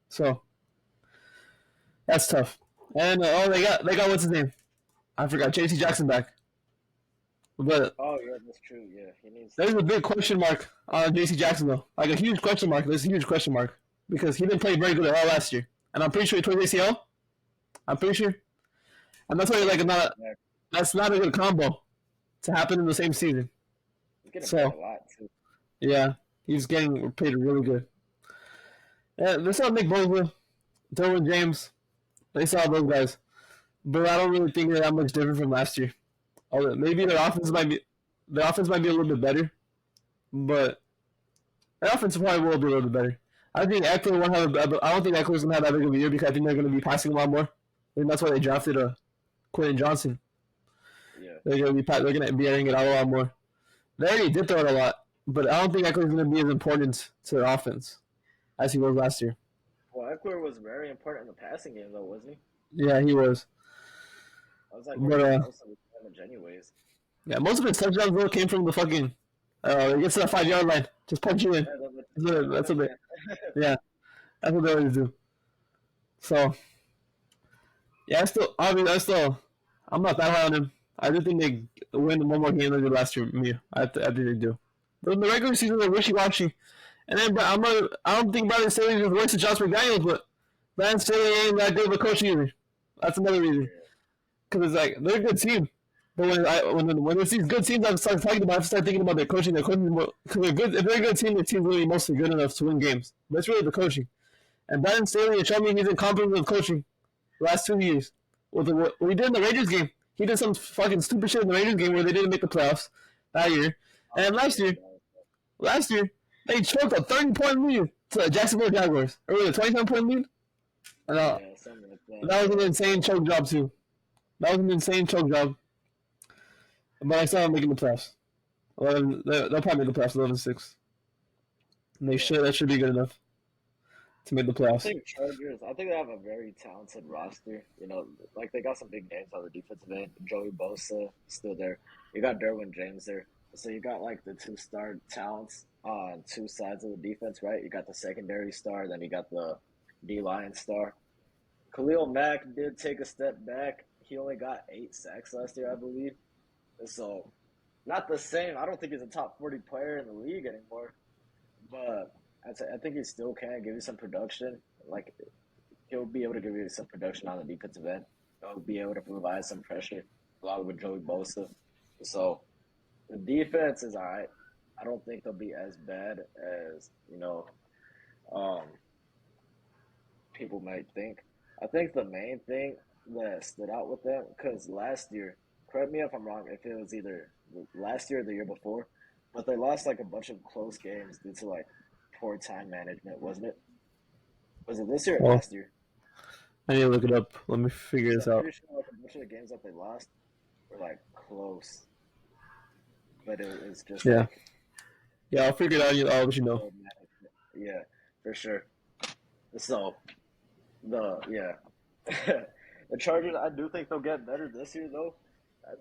So that's tough. And they got what's his name? I forgot. J.C. Jackson back. But Oh yeah, that's true. Yeah, he needs. there's a big question mark on J.C. Jackson though. Like a huge question mark. There's a huge question mark because he didn't play very good at all last year, and I'm pretty sure he tore ACL. I'm pretty sure, and that's why that's not a good combo to happen in the same season. He's getting So paid a lot too. yeah, he's getting paid really good. Yeah, they saw Nick Bosa, Derwin James. They saw those guys, but I don't really think they're that much different from last year. Although maybe their offense might be a little bit better, but their offense probably will be a little bit better. I think Eckler won't have. I don't think Eckler's gonna have that big of a year because I think they're gonna be passing a lot more. And that's why they drafted Quentin Johnson. Yeah. They're gonna be airing it out a lot more. They already did throw it a lot, but I don't think Eckler's gonna be as important to their offense as he was last year. Well, Eckler was very important in the passing game, though, wasn't he? Yeah, he was. I was like, But most of his damage, anyways. yeah, most of his touchdowns though came from the fucking. It gets to the 5 yard line, just punch you in. That's what they. Yeah, that's what they always do. So yeah, I'm not that high on him. I do think they win one more game than they did last year. I think they do. But in the regular season, they're wishy-washy. And then, but I don't think Brandon Staley is worse than Josh McDaniels, but Brandon Staley ain't that good of a coach either. That's another reason. Because it's like, they're a good team. But when there's these good teams, I start talking about, I start thinking about their coaching. Because they're good. If they're a good team, their team's really mostly good enough to win games. But it's really the coaching. And Brandon Staley has shown me he's incompetent with coaching the last 2 years. What he did in the Raiders game, he did some fucking stupid shit in the Raiders game where they didn't make the playoffs that year. And last year, they choked a 30-point lead to the Jacksonville Jaguars. Or was it a 27-point lead? Yeah, something like that. That was an insane choke job, too. That was an insane choke job. But I saw them making the playoffs. They'll probably make the playoffs 11-6. And that should be good enough to make the playoffs. I think Chargers, I think they have a very talented roster. You know, like they got some big names on the defensive end. Joey Bosa still there. You got Derwin James there. So you got like the two-star talents on two sides of the defense, right? You got the secondary star, then you got the D-line star. Khalil Mack did take a step back. He only got 8 sacks last year, I believe. So not the same. I don't think he's a top 40 player in the league anymore. But I think he still can give you some production. Like, he'll be able to give you some production on the defensive end. He'll be able to provide some pressure along with Joey Bosa. So the defense is all right. I don't think they'll be as bad as, people might think. I think the main thing that stood out with them, because last year, correct me if I'm wrong, if it was either last year or the year before, but they lost like a bunch of close games due to like poor time management, wasn't it? Was it this year or last year? I need to look it up. Let me figure this out. I'm pretty sure like a bunch of the games that they lost were like close, but it was just yeah. I'll figure it out. I'll let you know. Yeah, for sure. So the Chargers, I do think they'll get better this year though.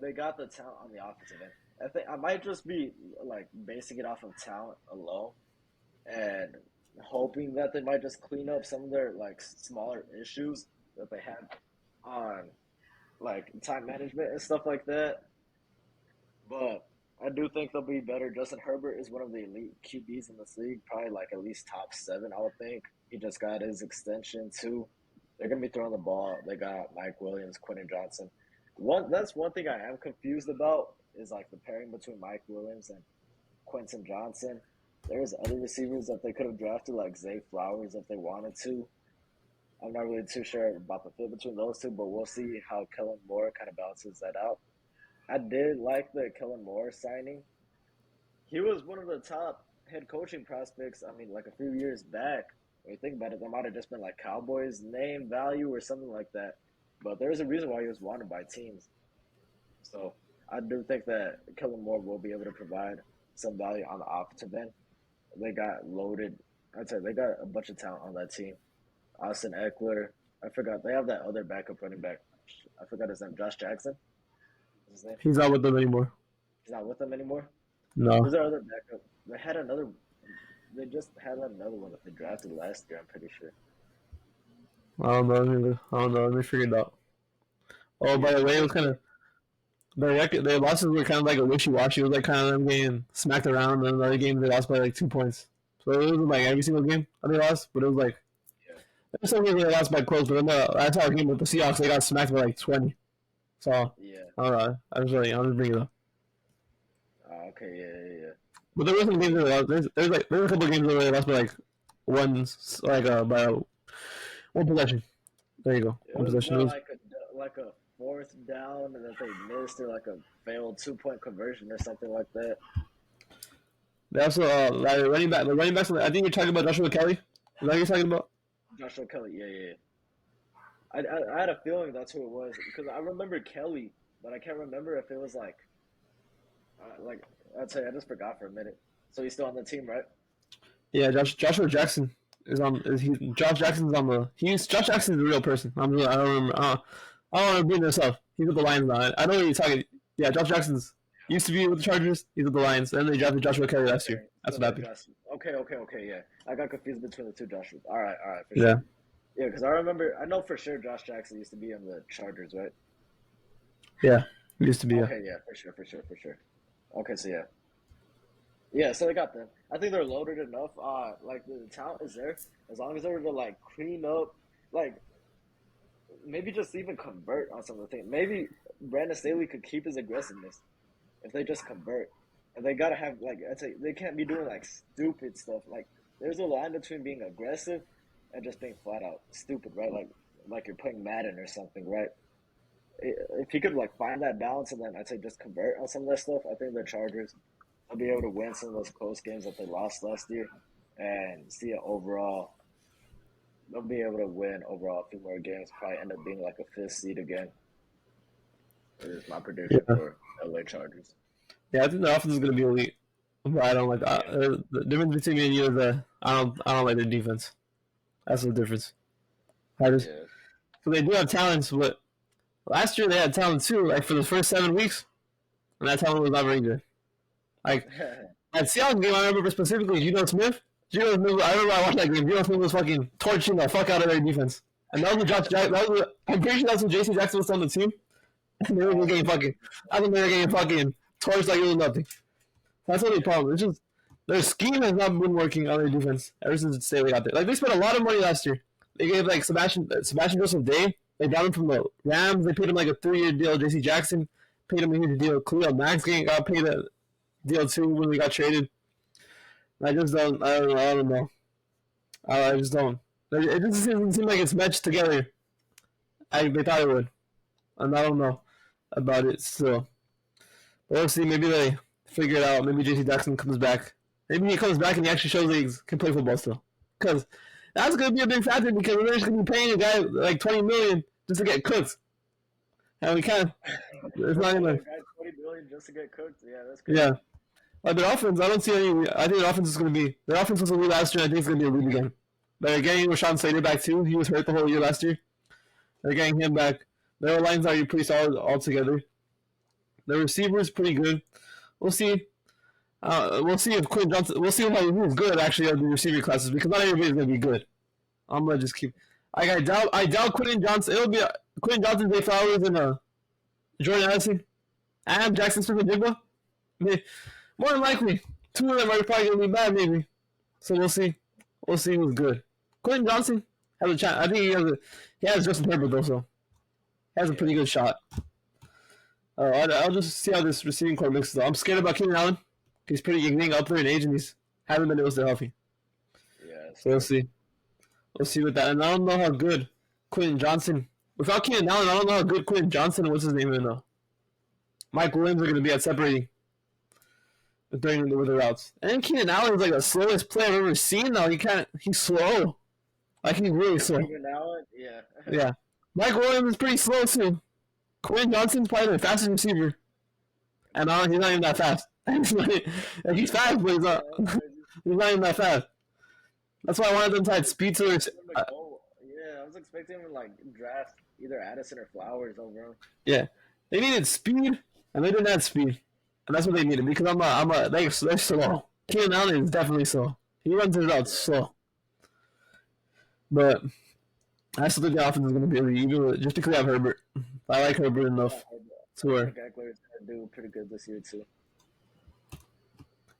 They got the talent on the offensive end. I think I might just be like basing it off of talent alone, and hoping that they might just clean up some of their like smaller issues that they had on like time management and stuff like that. But I do think they'll be better. Justin Herbert is one of the elite QBs in this league, probably like at least top 7, I would think. He just got his extension too. They're gonna be throwing the ball. They got Mike Williams, Quentin Johnson. That's one thing I am confused about is like the pairing between Mike Williams and Quentin Johnson. There's other receivers that they could have drafted, like Zay Flowers, if they wanted to. I'm not really too sure about the fit between those two, but we'll see how Kellen Moore kind of balances that out. I did like the Kellen Moore signing. He was one of the top head coaching prospects, I mean, like a few years back. When you think about it, there might have just been like Cowboys name value or something like that. But there's a reason why he was wanted by teams. So I do think that Kellen Moore will be able to provide some value on the offensive end. They got loaded. I'd say they got a bunch of talent on that team. Austin Eckler. I forgot. They have that other backup running back. I forgot his name. Josh Jackson. What's his name? He's not with them anymore. He's not with them anymore. No. Who's their other backup? They had another. They just had another one that they drafted last year. I'm pretty sure. I don't know. I don't know. Let me figure it out. Oh, by Yeah, the I way, it was think. kind of their losses were kind of like a wishy-washy. It was like kind of them getting smacked around, and another game they lost by like 2 points. So it wasn't like every single game that they lost, but it was like Yeah. there's some games they lost by close. But then that's our game with the Seahawks, they got smacked by like 20. So Yeah. I don't know. I'm just bringing it up. Okay. Yeah. But there were some games that they lost. There's a couple of games where they lost by like by one possession. There you go. It One was possession. more It was, like a fourth down that they missed, or like a failed 2-point conversion or something like that. they also like the running backs. I think you're talking about Joshua Kelly. Is that what you're talking about? Joshua Kelly. Yeah. I had a feeling that's who it was because I remember Kelly, but I can't remember if it was like I'd say I just forgot for a minute. So he's still on the team, right? Yeah, Joshua Jackson is on. Josh Jackson's on the. Josh Jackson's the real person. I don't remember. I don't want to bring this up. He's with the Lions now. I know what you're talking. Yeah, Josh Jackson's used to be with the Chargers. He's with the Lions. And then they drafted Joshua Kelly last year. That's So what happened. Okay. Yeah, I got confused between the two Joshuas. All right, for Yeah, sure. Yeah, because I know for sure Josh Jackson used to be on the Chargers, right? yeah, he used to be. Yeah, Okay, yeah, for sure. Okay, so yeah, so they got them. I think they're loaded enough. Like the talent is there as long as they were to like clean up, like maybe just even convert on some of the things. Maybe Brandon Staley could keep his aggressiveness if they just convert. And they gotta have like I'd say they can't be doing like stupid stuff. Like there's a line between being aggressive and just being flat out stupid, right? Like you're playing Madden or something, right? If he could like find that balance and then I'd say just convert on some of that stuff, I think the Chargers will be able to win some of those close games that they lost last year and see it overall. They'll be able to win overall a few more games. Probably end up being like a fifth seed again. Is my prediction yeah, for LA Chargers. yeah. I think the offense is gonna be elite. But I don't like that. Yeah, The difference between me and you is that I don't like their defense. That's the difference. I just yeah. so they do have talents, but last year they had talent too. Like for the first 7 weeks, and that talent was not very good. Like at Seattle game, I remember specifically Geno Smith. I remember I watched that game. Geno Smith was fucking torching the fuck out of their defense. And that was when I'm pretty sure that's when J.C. Jackson was on the team. And they were getting fucking, I think they were getting fucking torched like it was nothing. That's the only problem. It's just their scheme has not been working on their defense ever since Staley got there. Like they spent a lot of money last year. They gave like Sebastian Joseph Day. They got him from the Rams. They paid him like a 3-year deal. J.C. Jackson paid him a huge deal. Khalil Max got paid a deal too when we got traded. I just don't. I don't know. I just don't. It just doesn't seem like it's matched together. They thought it would, and I don't know about it still. But we'll see. Maybe they figure it out. Maybe J.C. Jackson comes back. Maybe he comes back and he actually shows that he can play football still. Because that's going to be a big factor because we're just going to be paying a guy like $20 million just to get cooked, and we can't. It's not even. $20 million just to get cooked. Yeah, that's crazy. Yeah. Like their offense, I don't see any. I think their offense is going to be. Their offense was a lead last year. I think it's going to be a lead again. They're getting Rashawn Slater back too. He was hurt the whole year last year. They're getting him back. Their lines are pretty solid altogether. The receivers pretty good. We'll see. We'll see if Quinn Johnson. We'll see who's good actually of the receiver classes because not everybody's going to be good. I'm gonna just keep. I doubt Quentin Johnson. It'll be Quentin Johnson, Zay Flowers, and Jordan Addison, and Jackson Smith-Njigba. More than likely, two of them are probably going to be bad, maybe. So we'll see. We'll see who's good. Quentin Johnson has a chance. I think he has Justin Herbert, though, so he has a pretty good shot. I'll just see how this receiving core mixes up. I'm scared about Keenan Allen. He's pretty getting up there in age, and he's haven't been able to stay healthy. Yeah. So we'll see. We'll see with that. And I don't know how good Quentin Johnson. Without Keenan Allen, I don't know how good Quentin Johnson and what's his name even though. Mike Williams are going to be at separating. With the routes. And Keenan Allen is like the slowest player I've ever seen though. He's slow. Like he's really slow. Keenan Allen, yeah. Yeah. Mike Williams is pretty slow too. Quentin Johnson's probably the fastest receiver. And he's not even that fast. He's fast, but he's not even that fast. That's why I wanted them to add speed to their. Yeah, I was expecting him to like draft either Addison or Flowers over him. Yeah. They needed speed and they didn't have speed, and that's what they needed because they're slow. Keenan Allen is definitely slow. He runs it out slow, but I still think the offense is going to be really even just because I have Herbert. I like Herbert enough to where I think Eckler's going to do pretty good this year too.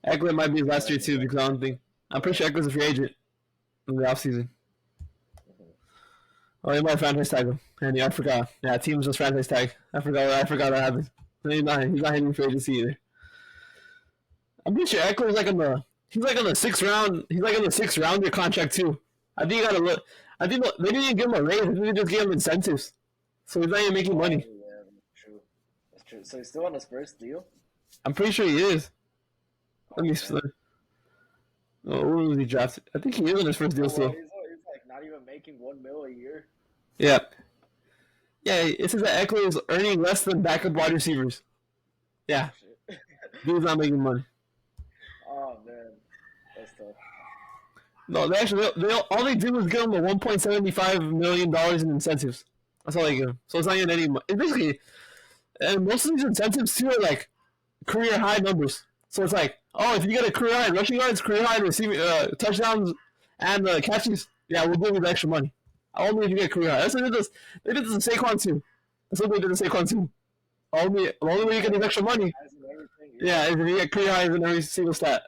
Eckler might be his last year too because I don't think I'm pretty sure Eckler's a free agent in the offseason. Oh, he might franchise tag him. And yeah, I forgot. Yeah, teams just franchise tag. I forgot that happened. He's not hitting free agency either. I'm pretty sure Eckler's like he's like on the 6th round. He's like on the 6th rounder contract too. I think you gotta look. I think they didn't even give him a raise. They just gave him incentives, so he's not even making money. Yeah, that's true. That's true. So he's still on his first deal. I'm pretty sure he is. Let me. Where was he drafted? I think he is on his first deal still. He's like not even making $1 million a year. Yeah. Yeah, it says that Eckler is earning less than backup wide receivers. Yeah. Dude's not making money. Oh man, that's tough. No, all they did was give him a $1.75 million in incentives. That's all they give him. So it's not even any money. It's basically, and most of these incentives too are like career high numbers. So it's like, oh, if you get a career high in rushing yards, career high in receiving touchdowns, and catches, yeah, we'll give you the extra money. Only if you get career high. That's what they did this. They did this in Saquon too. That's what they did in Saquon too. The only way you get these extra money, yeah, is if you get career highs in every single stat.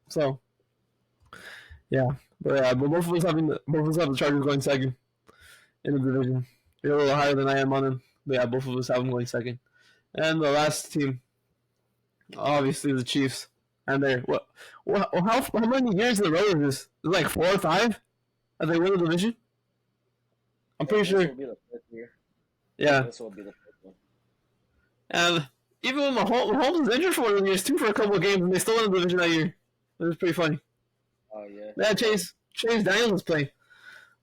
So, yeah, but both of us have the Chargers going second in the division. They're a little higher than I am on them. But yeah, both of us have them going second. And the last team, obviously the Chiefs. And they're how many years in a row is this? Is it like 4 or 5 that they win the division? I'm pretty sure. This will be the 5th year. Yeah. This will be the 5th one. And even when Mahomes was injured for one of the years too for a couple of games, and they still won the division that year. It was pretty funny. Oh yeah. Yeah, Chase Daniels was playing.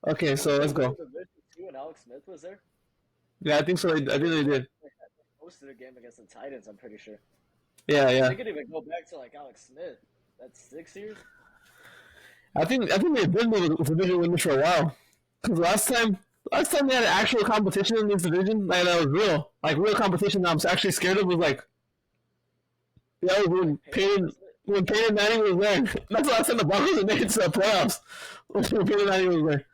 Okay, so let's go. Too, and Alex Smith was there. Yeah, I think so. I think they did. They hosted a game against the Titans. I'm pretty sure. Yeah. They could even go back to like Alex Smith. That's 6 years. I think they've been the division winners for a while. Because last time they had actual competition in this division, like that was real competition that I'm actually scared of was like, yeah, when Peyton Manning was there. That's the last time the Broncos made it to the playoffs. When Peyton Manning was there.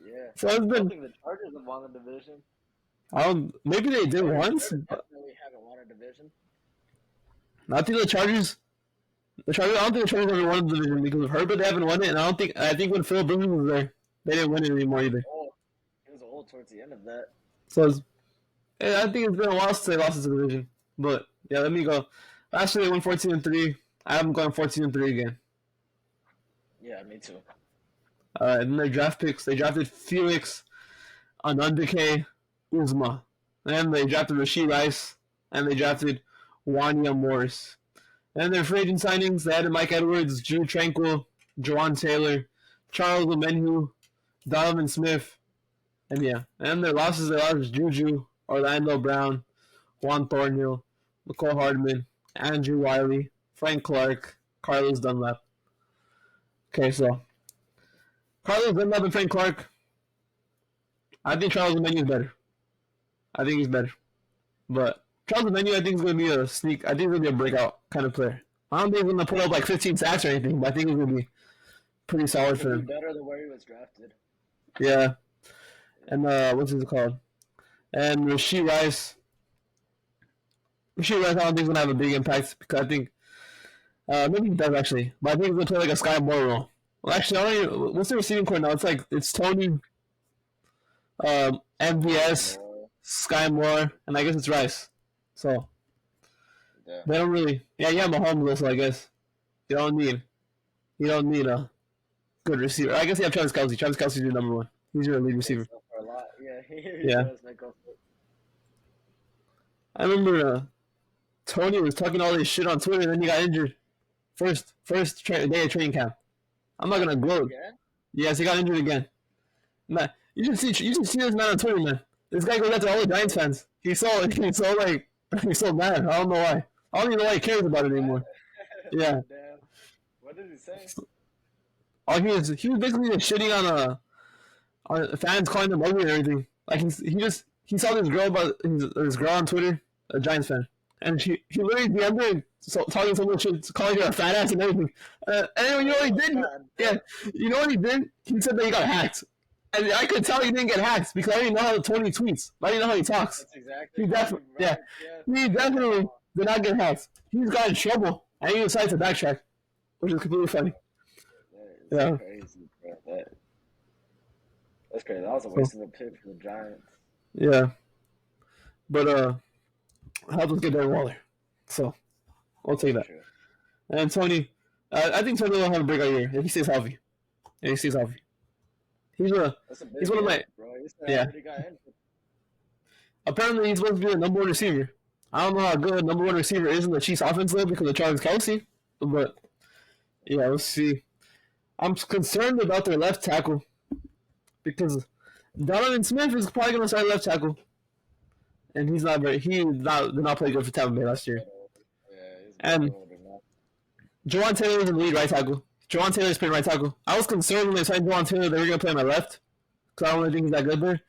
Yeah. So it's been. I don't think the Chargers have won the division. Maybe they did once. They definitely haven't won a division. I think the Chargers. I don't think the Chargers ever won the division because of Herbert. They haven't won it, and I think when Phil Rivers was there, they didn't win it anymore either. It was old towards the end of that. So I think it's been a while since they lost the division. But yeah, let me go. Last year they won 14-3. I'm going 14-3 again. Yeah, me too. And their draft picks, they drafted Felix Anundike Uzma. And they drafted Rashee Rice. And they drafted Wanya Morris. And their free agent signings, they added Mike Edwards, Drew Tranquil, Jawan Taylor, Charles Omenihu, Donovan Smith. And yeah. And their losses, Juju, Orlando Brown, Juan Thornhill, McCole Hardman, Andrew Wiley, Frank Clark, Carlos Dunlap. Okay, so Carlos Dunlap and Frank Clark. I think Charles Omenihu is better. I think he's better. But Charles Omenihu, I think, is going to be a sneak. I think he's going to be a breakout kind of player. I don't think he's going to put up like 15 sacks or anything, but I think he's going to be pretty solid for him. Better than where he was drafted. Yeah. And what's it called? And Rashee Rice. I don't think he's going to have a big impact because I think maybe he does actually, but I think he's going to play like a Sky Moore role. Well, actually, what's the receiving core now? It's Tony, MVS, Sky Moore, and I guess it's Rice. So they don't really. Yeah, Mahomes also, I guess. You don't need a good receiver. I guess you have Travis Kelce. Travis Kelce's your number one. He's your lead receiver. For a lot. Yeah, he does make up for it. I remember Tony was talking all this shit on Twitter, and then he got injured. First day of training camp. I'm not gonna gloat. Yes, he got injured again. Man, you should see this man on Twitter, man. This guy goes after all the Giants fans. He's so mad. I don't know why. I don't even know why he cares about it anymore. Yeah. Damn. What did he say? Oh, he was basically just shitting on fans, calling them ugly and everything. Like he saw this girl his girl on Twitter, a Giants fan, and he literally DM'd her talking so much shit, calling her a fat ass and everything. And you know what he did? Yeah, you know what he did? He said that he got hacked. And I could tell he didn't get hacked because I didn't know how Tony tweets. I didn't know how he talks. That's exactly He definitely, yeah, he definitely did not get hacked. He's got in trouble, and he decided to backtrack, which is completely funny. That is crazy, bro. That's crazy. That was a waste of a pick for the Giants. Yeah, but helped us get Darren Waller, so I'll take that. True. And Tony, I think Tony will have a breakout year if he stays healthy. And he stays healthy. He's one of my Apparently, he's supposed to be the number one receiver. I don't know how good a number one receiver is in the Chiefs offense though because of Travis Kelce, but yeah, we'll see. I'm concerned about their left tackle because Donovan Smith is probably going to start left tackle, and he did not play good for Tampa Bay last year. And Jawan Taylor is in the lead right tackle. Jawan Taylor's playing right tackle. I was concerned when they signed Jawan Taylor they were going to play on my left because I don't really think he's that good there.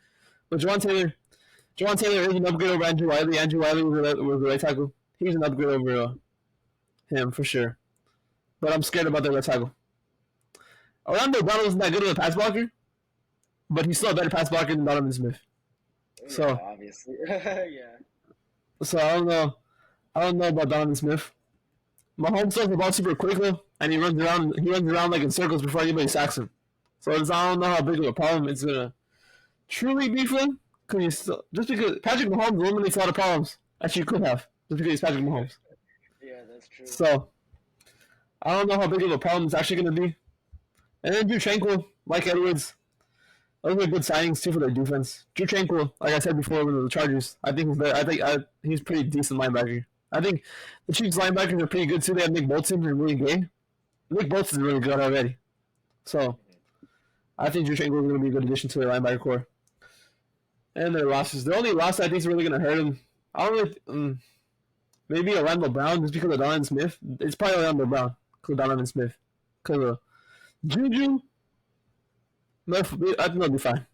But Jawan Taylor is an upgrade over Andrew Wiley. Andrew Wiley was the right tackle. He's an upgrade over him for sure. But I'm scared about their left tackle. Orlando Brown wasn't that good of a pass blocker, but he's still a better pass blocker than Donovan Smith. So yeah, obviously, yeah. So I don't know about Donovan Smith. Mahomes throws the ball super quick though, and he runs around like in circles before anybody sacks him. So I don't know how big of a problem it's gonna truly be for him. Just because Patrick Mahomes eliminates a lot of problems that you could have just because he's Patrick Mahomes. Yeah, that's true. So I don't know how big of a problem it's actually gonna be. And then Drew Tranquil, Mike Edwards, those are good signings too for their defense. Drew Tranquil, like I said before with the Chargers, I think he's pretty decent linebacker. I think the Chiefs linebackers are pretty good too. They have Nick Bolton and Willie Gay. Nick Bolton's really good already. So I think Drew Tranquil is going to be a good addition to their linebacker core. And their losses. The only loss I think is really going to hurt them. I don't really maybe Orlando Brown just because of Donovan Smith. It's probably Orlando Brown because of Donovan Smith. Because of Juju, I think they'll be fine.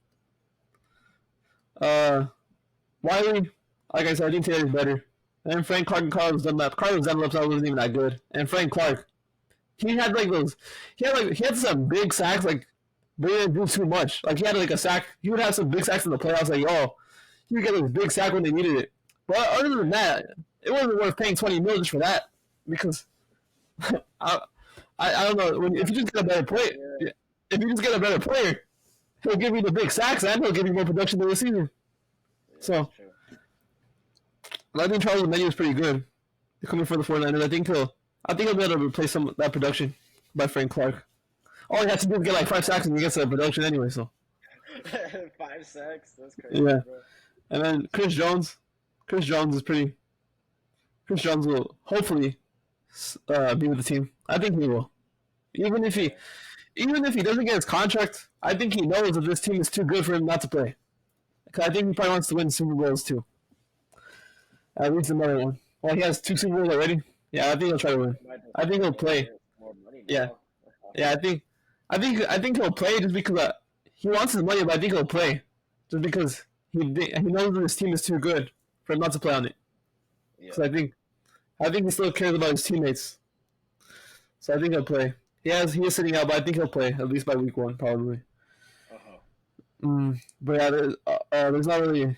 Wiley, like I said, I think Taylor's better. And Frank Clark and Carlos Dunlap. Carlos Dunlap wasn't even that good. And Frank Clark, he had some big sacks, like, but he didn't do too much. Like, he had like a sack. He would have some big sacks in the playoffs, like, he would get this big sack when they needed it. But other than that, it wasn't worth paying $20 million just for that because I don't know. If you just get a better player, he'll give you the big sacks and he'll give you more production than the season. So, I think Charles Omenihu is pretty good. Coming for the 49ers, I think he'll be able to replace some of that production by Frank Clark. All he has to do is get like 5 sacks and he gets the production anyway. So 5 sacks, that's crazy. Yeah, bro. And then Chris Jones will hopefully be with the team. I think he will. Even if he doesn't get his contract, I think he knows that this team is too good for him not to play. Because I think he probably wants to win Super Bowls too. At least another one. Well, he has 2 Super Bowls already. Yeah, I think he'll try to win. I think he'll play. Yeah, I think he'll play just because he wants his money, but I think he'll play just because he knows that this team is too good for him not to play on it. Yeah. So I think he still cares about his teammates. So I think he'll play. He is sitting out, but I think he'll play at least by week 1 probably. But yeah, there's not really.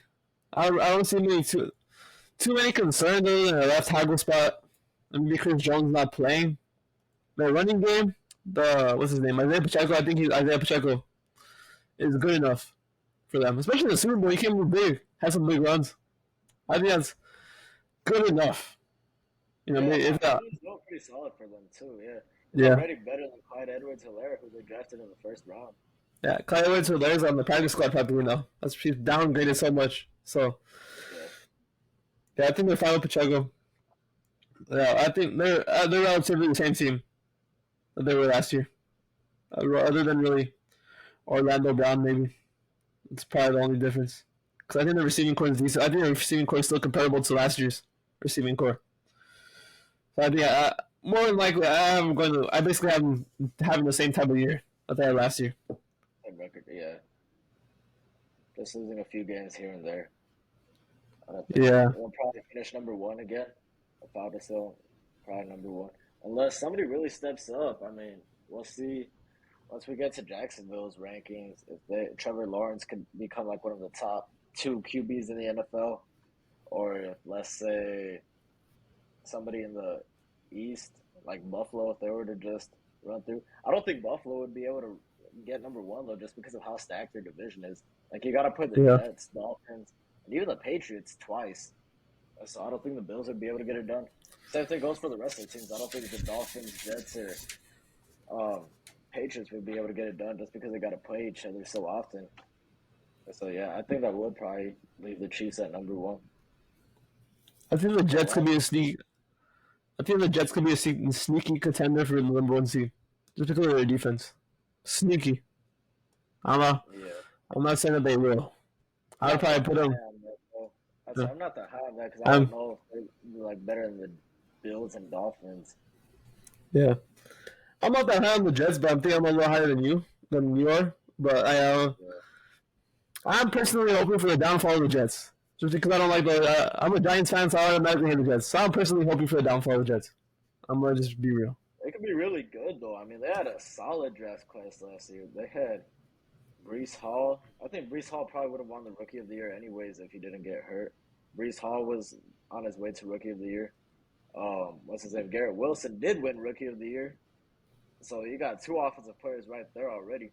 I don't see too many concerns other than a left tackle spot. I mean, because Jones not playing. The running game, what's his name? Isaiah Pacheco. I think Isaiah Pacheco is good enough for them, especially in the Super Bowl. He came in big, had some big runs. I think that's good enough. He's pretty solid for them too. Yeah. He's already better than Clyde Edwards-Helaire, who they drafted in the first round. Yeah, Clyde Edwards-Helaire is on the practice squad probably now. He's downgraded so much. So, yeah, I think they're fine with Pacheco. Yeah, I think they're relatively the same team that they were last year. Other than really Orlando Brown, maybe. It's probably the only difference. Because I think the receiving core is decent. I think the receiving core is still comparable to last year's receiving core. So I think more than likely I basically have them having the same type of year that they had last year. Same record, yeah. Just losing a few games here and there. Yeah. We'll probably finish number 1 again. without a cell, probably number one. Unless somebody really steps up. I mean, we'll see once we get to Jacksonville's rankings if Trevor Lawrence could become like one of the top two QBs in the NFL, or if let's say somebody in the East like Buffalo, if they were to just run through. I don't think Buffalo would be able to get number one though, just because of how stacked their division is. Like you got to put the Yeah. Jets, Dolphins, and even the Patriots twice. So I don't think the Bills would be able to get it done. Same thing goes for the rest of the teams. I don't think the Dolphins, Jets, or um, Patriots would be able to get it done just because they got to play each other so often. So yeah, I think that would probably leave the Chiefs at number one. I think the But Jets could be a sneak. I think the Jets could be a sneaky contender for the number one seed, just because of their defense. Sneaky. I'm not. yeah, I'm not saying that they will. I'm I'd not probably that put high them. on that though. Yeah. I'm not that high on that because I don't I'm. know if they're like better than the Bills and Dolphins. Yeah. I'm not that high on the Jets, but I think I'm a little higher than you are. But Yeah, I'm personally hoping for the downfall of the Jets, just because I don't like the. I'm a Giants fan, so I automatically hate the Jets. So I'm personally hoping for the downfall of the Jets. I'm gonna just be real. they could be really good though. I mean, they had a solid draft class last year. They had Brees Hall. I think Brees Hall probably would have won the Rookie of the Year anyways if he didn't get hurt. Brees Hall was on his way to Rookie of the Year. What's his name? Garrett Wilson did win Rookie of the Year. So you got two offensive players right there already.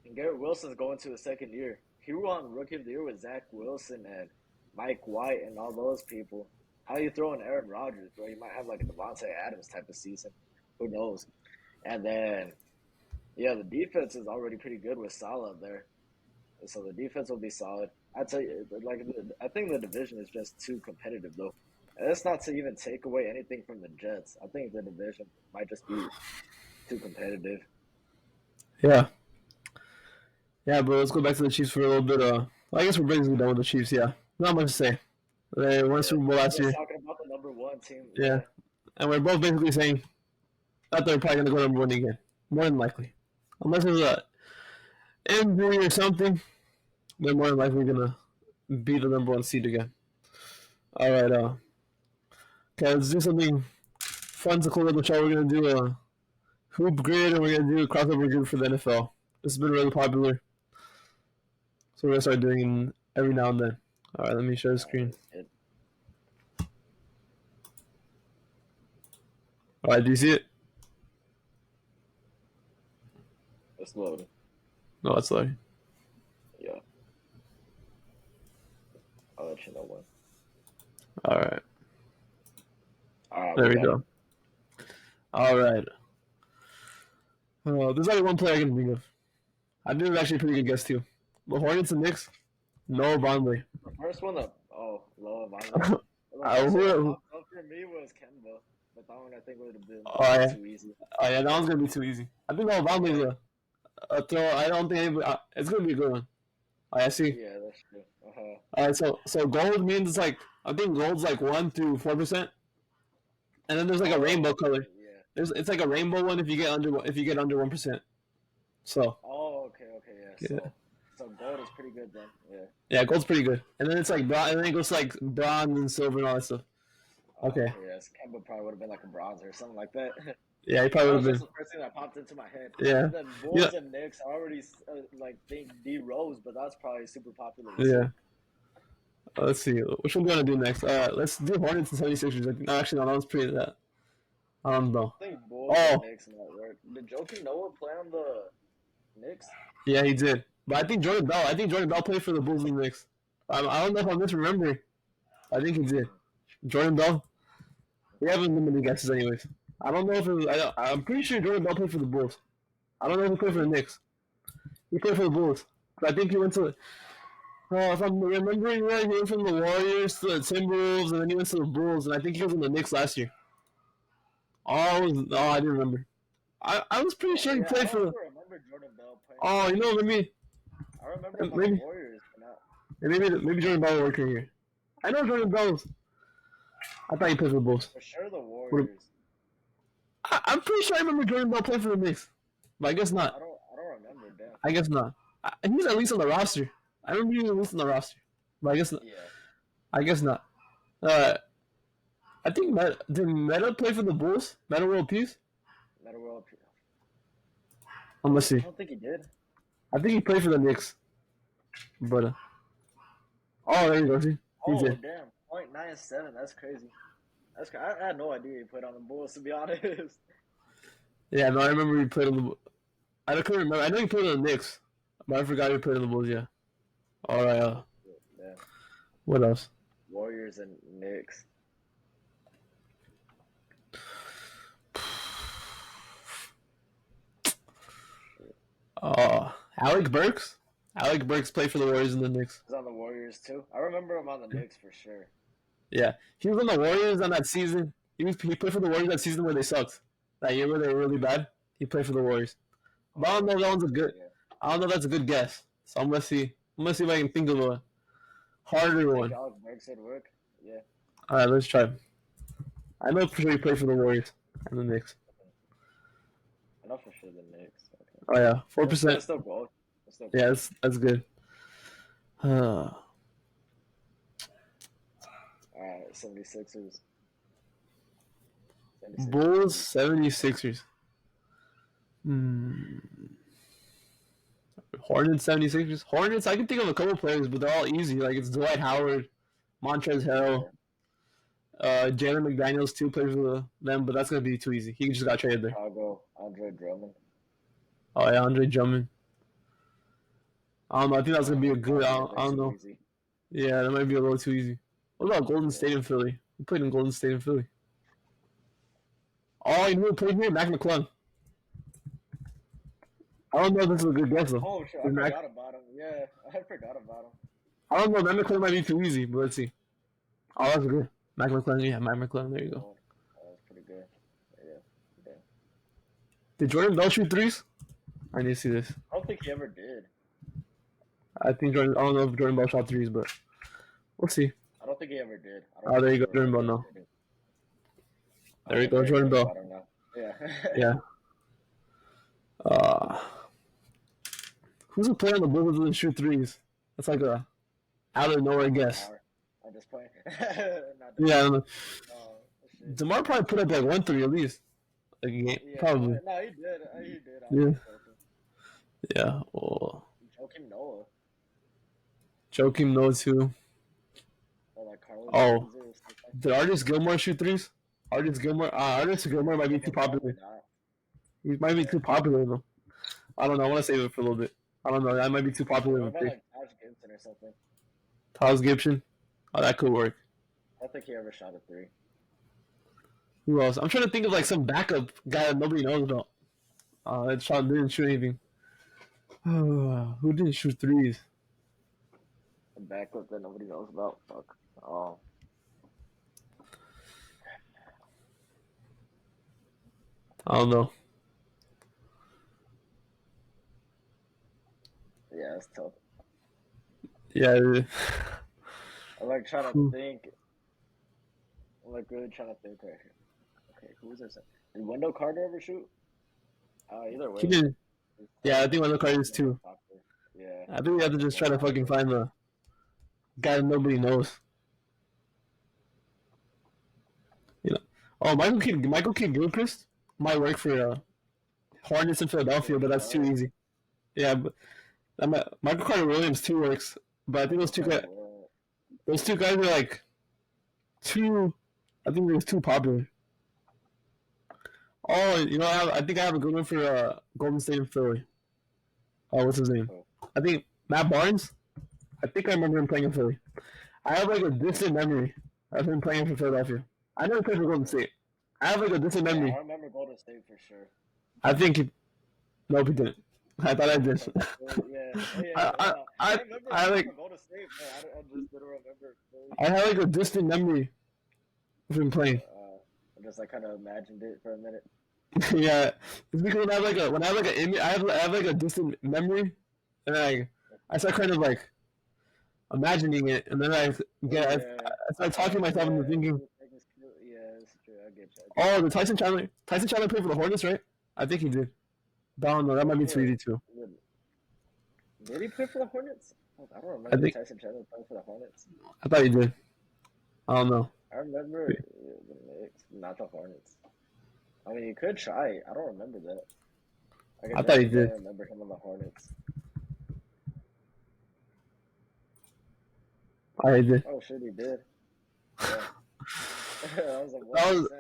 And Garrett Wilson's going to his second year. He won Rookie of the Year with Zach Wilson and Mike White and all those people. How you throw in Aaron Rodgers, bro? You might have like a Devontae Adams type of season. Who knows? And then, yeah, the defense is already pretty good with Salah there. So the defense will be solid. I tell you, like I think the division is just too competitive though. And that's not to even take away anything from the Jets. I think the division might just be too competitive. Yeah. Yeah, bro. Let's go back to the Chiefs for a little bit. I guess we're basically done with the Chiefs. Yeah. Not much to say. They won Yeah, Super Bowl we're last just year. talking about the number one team. Yeah. Yeah, And we're both basically saying that they're probably gonna go number one again, more than likely, unless there's a injury or something. They're more than likely gonna be the number one seed again. All right. Okay. Let's do something fun to close up the show. We're gonna do a hoop grid, and we're gonna do a crossover grid for the NFL. This has been really popular, so we're gonna start doing it every now and then. All right. Let me share the screen. All right. Do you see it? it's loading. No, it's like. Yeah, I'll let you know when. All right. All right, There we got it. go. All right. There's only one player I can think of. I think it's actually a pretty good guess too. The Hornets and Knicks. Noah Vonleh. The first one that Loa Vonleh. The I first one that would. popped up for me was Kemba, but that one I think would have been Oh yeah. too easy. Oh yeah. That one's gonna be too easy. I think Noah Vonleh is a throw. I don't think anybody, it's gonna be a good one. Oh, I see. Yeah, that's true. All right. So gold means it's like I think gold's like 1 to 4%, and then there's like a rainbow color. Okay, yeah. It's like a rainbow one if you get under 1%. So Oh, okay, yeah. yeah. So gold is pretty good then. Yeah. Yeah, gold's pretty good. And then it's like and then it goes to like bronze and silver and all that stuff. Okay. Yes, Kemba probably would have been like a bronze or something like that. Yeah, he probably That would was have just been. the first thing that popped into my head. Yeah. And then Bulls and Knicks, I already like think D Rose, but that's probably super popular. Yeah. Let's see. Which one do you want to do next? Let's do Hornets and 76ers. Actually, no, that was pretty that. I don't know. I think Bulls and Knicks might work. Did Joakim Noah play on the Knicks? Yeah, he did. But I think Jordan Bell played for the Bulls and Knicks. I don't know if I'm misremembering. I think he did. Jordan Bell? We have unlimited guesses anyways. I don't know if it was, I'm pretty sure Jordan Bell played for the Bulls. I don't know if he played for the Knicks. He played for the Bulls. But I think he went to if I'm remembering right, he went from the Warriors to the Timberwolves, and then he went to the Bulls, and I think he was in the Knicks last year. I didn't remember. I was pretty sure he played for. I remember Jordan Bell playing. Oh, you know, I remember the Warriors, but not. Maybe Jordan Bell will work here. I know Jordan Bell. I thought he played for the Bulls. For sure, the Warriors. I'm pretty sure I remember Jordan Bell playing for the Knicks, but I guess not. I don't remember that. I guess not. He's at least on the roster. I remember he was at least on the roster, but I guess not. Yeah. I guess not. I think did Meta play for the Bulls? Meta World Peace? Meta World. Let's I see. don't think he did. I think he played for the Knicks. But oh, there you go. See, he Oh did. damn, .97. That's crazy. I had no idea he played on the Bulls, to be honest. Yeah, no, I remember he played on the. I couldn't remember. I know he played on the Knicks, but I forgot he played on the Bulls. Yeah. All right. Yeah. What else? Warriors and Knicks. Alec Burks. Alec Burks played for the Warriors and the Knicks. He's on the Warriors too. I remember him on the Knicks for sure. Yeah, he was on the Warriors on that season. He played for the Warriors that season where they sucked. That year where they were really bad. He played for the Warriors. But I don't know if that one's a good. Yeah. I don't know if that's a good guess. So I'm gonna see. I'm gonna see if I can think of a harder one. Alec Burks would work. Yeah. All right, let's try. I know for sure he played for the Warriors and the Knicks. I know for sure the Knicks. Okay. Oh yeah, 4%. That's still gold. Yeah, that's good. Alright, 76ers. Bulls, 76ers. Hornets, 76ers. Hornets, I can think of a couple players, but they're all easy. Like, it's Dwight Howard, Montrezl Harrell, Jalen McDaniels, too, plays for them, but that's going to be too easy. He just got traded there. Chicago, Andre Drummond. Oh, yeah, Andre Drummond. I don't know. I think that's going to be a good. I don't know. Easy. Yeah, that might be a little too easy. What about Golden State and Philly? Who played in Golden State and Philly? Oh, you know who played here? Mac McClung. I don't know if this is a good guess, though. Oh, shit. I forgot about him. Yeah, I forgot about him. I don't know. Mac McClung might be too easy, but let's see. Oh, that's good. Mac McClung. Yeah, Mac McClung. There you go. Oh, that's pretty good. Yeah. Did Jordan Bell shoot threes? I need to see this. I don't think he ever did. I don't know if Jordan Bell shot threes, but we'll see. I don't think he ever did. Oh, there you go. Jordan Bell, no. There you go, Jordan Bell. Yeah. Yeah. Who's a player on the Bulls that doesn't shoot threes? That's like a out of nowhere guess. I'm just playing. Yeah, I don't know. DeMar probably put up like 1 3 at least. Like a game, Yeah, probably. No, he did. Yeah. Yeah. Oh. Joakim Noah too. Oh. Did Artis Gilmore shoot threes? Artis Gilmore might be too popular. He might be too popular though. I don't know. I want to save it for a little bit. I don't know. That might be too popular. What about like Taj Gibson or something? Taj Gibson? Oh, that could work. I don't think he ever shot a three. Who else? I'm trying to think of like some backup guy that nobody knows about. That didn't shoot anything. Who didn't shoot threes? A backup that nobody knows about. Fuck. Oh. I don't know. Yeah, that's tough. Yeah. I'm like trying to think. I'm like really trying to think right here. Okay, who was this? Did Wendell Carter ever shoot? Either way. He did. Yeah, I think Wendell Carter is too. Yeah. I think we have to just try to fucking find the guy that nobody knows. You know. Oh, Michael Kidd Gilchrist might work for Hornets in Philadelphia, but that's too easy. Yeah, but Michael Carter Williams too works, but I think those two guys are like too. I think they're too popular. Oh, you know, I think I have a good one for Golden State and Philly. Oh, what's his name? I think Matt Barnes. I think I remember him playing in Philly. I have like a distant memory of him playing for Philadelphia. I never played for Golden State. I have like a distant memory. I remember Golden State for sure. I think he. Nope, he didn't. I thought I did. I remember Golden State, but I just didn't remember Philly. I have like a distant memory of him playing. I just like kind of imagined it for a minute. Yeah, it's because when I have like an image, I have like a distant memory, and then I start kind of like imagining it, and then I start talking to myself into thinking. Yeah, it's true. I get you. Oh, the Tyson Chandler played for the Hornets, right? I think he did. But I don't know. That might be 3D too. Did he play for the Hornets? I don't remember Tyson Chandler playing for the Hornets. I thought he did. I don't know. I remember. the Knicks, not the Hornets. I mean, you could try it. I don't remember that. I I thought he definitely did. don't remember him on the Hornets. I did. Oh shit, he did. Yeah. I was like,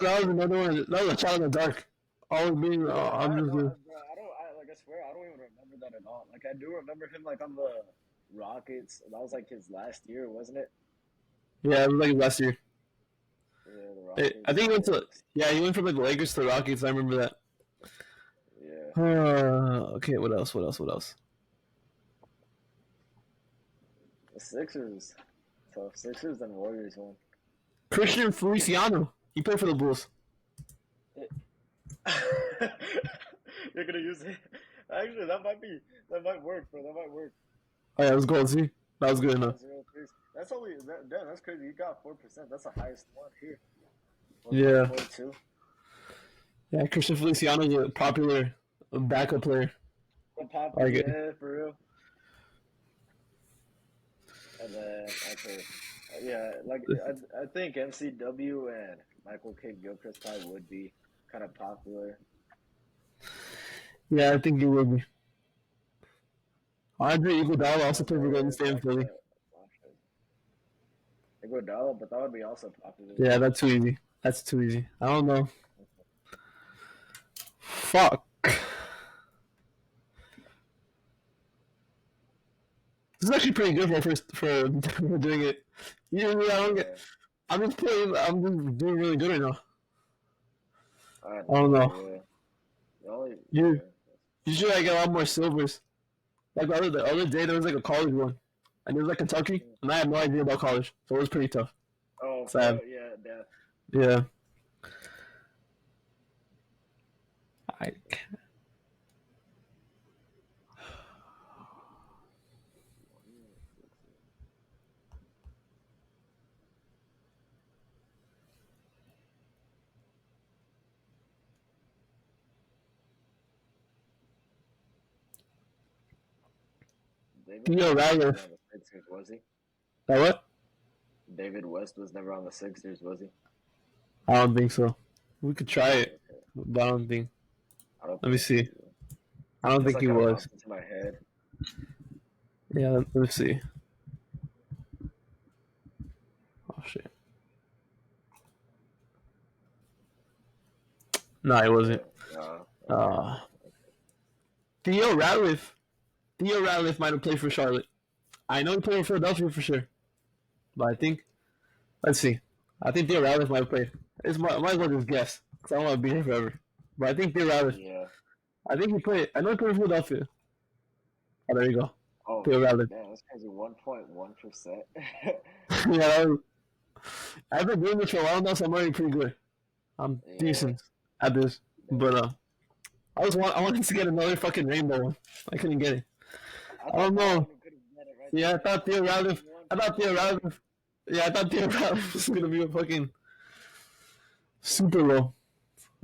That was another one. That was a shot in the dark. Always being, I'm just bro, good. I swear, I don't even remember that at all. Like, I do remember him like on the Rockets. That was like his last year, wasn't it? Yeah, it was like last year. Yeah, the Rockets. I think he went to, yeah, he went from like the Lakers to the Rockets. I remember that. Yeah. Okay, what else? The Sixers. Tough. Sixers and Warriors won. Christian Feliciano. He played for the Bulls. You're gonna use it. Actually, that might work, bro. That might work. Oh yeah, it was gold. See, that was good enough. That's only damn. That's crazy. You got 4%. That's the highest one here. Yeah. 4.2. Yeah, Christian Feliciano is a popular backup player. Popular, yeah, for real. And then yeah, like I think MCW and Michael Kidd Gilchrist probably would be kind of popular. Yeah, I think he would be. Andre Iguodala also played for Golden State and Philly. Iguodala, but that would be also popular. Yeah, that's too easy. That's too easy. I don't know. Fuck. This is actually pretty good for doing it. Usually I don't get. I'm just doing really good right now. I don't know. Yeah. Usually I get a lot more silvers. Like the other day there was like a college one, and it was like Kentucky, and I had no idea about college, so it was pretty tough. Oh, sad. Yeah. I can't. Theo Radcliffe. Was he? That what? David West was never on the Sixers, was he? I don't think so. We could try it, but I don't think. Let me see. I don't think he was. Into my head. Yeah, let me see. Oh shit. No, he wasn't. Theo Radcliffe. Theo Radcliffe might have played for Charlotte. I know he played for Philadelphia for sure. But I think, let's see. I think Theo Radcliffe might have played. Might as well just guess, because I don't want to be here forever. But I think Theo Radcliffe. Yeah. I think he played. I know he played for Philadelphia. Oh, there you go. Oh, Theo Radcliffe. Man, that's crazy. 1.1%. Yeah, I've been doing this for a while now, so I'm already pretty good. I'm decent at this. But I wanted to get another fucking rainbow one. I couldn't get it. I don't know. Yeah, I thought Theo Radcliffe. Yeah, I thought Theo Radcliffe was gonna be a fucking super low.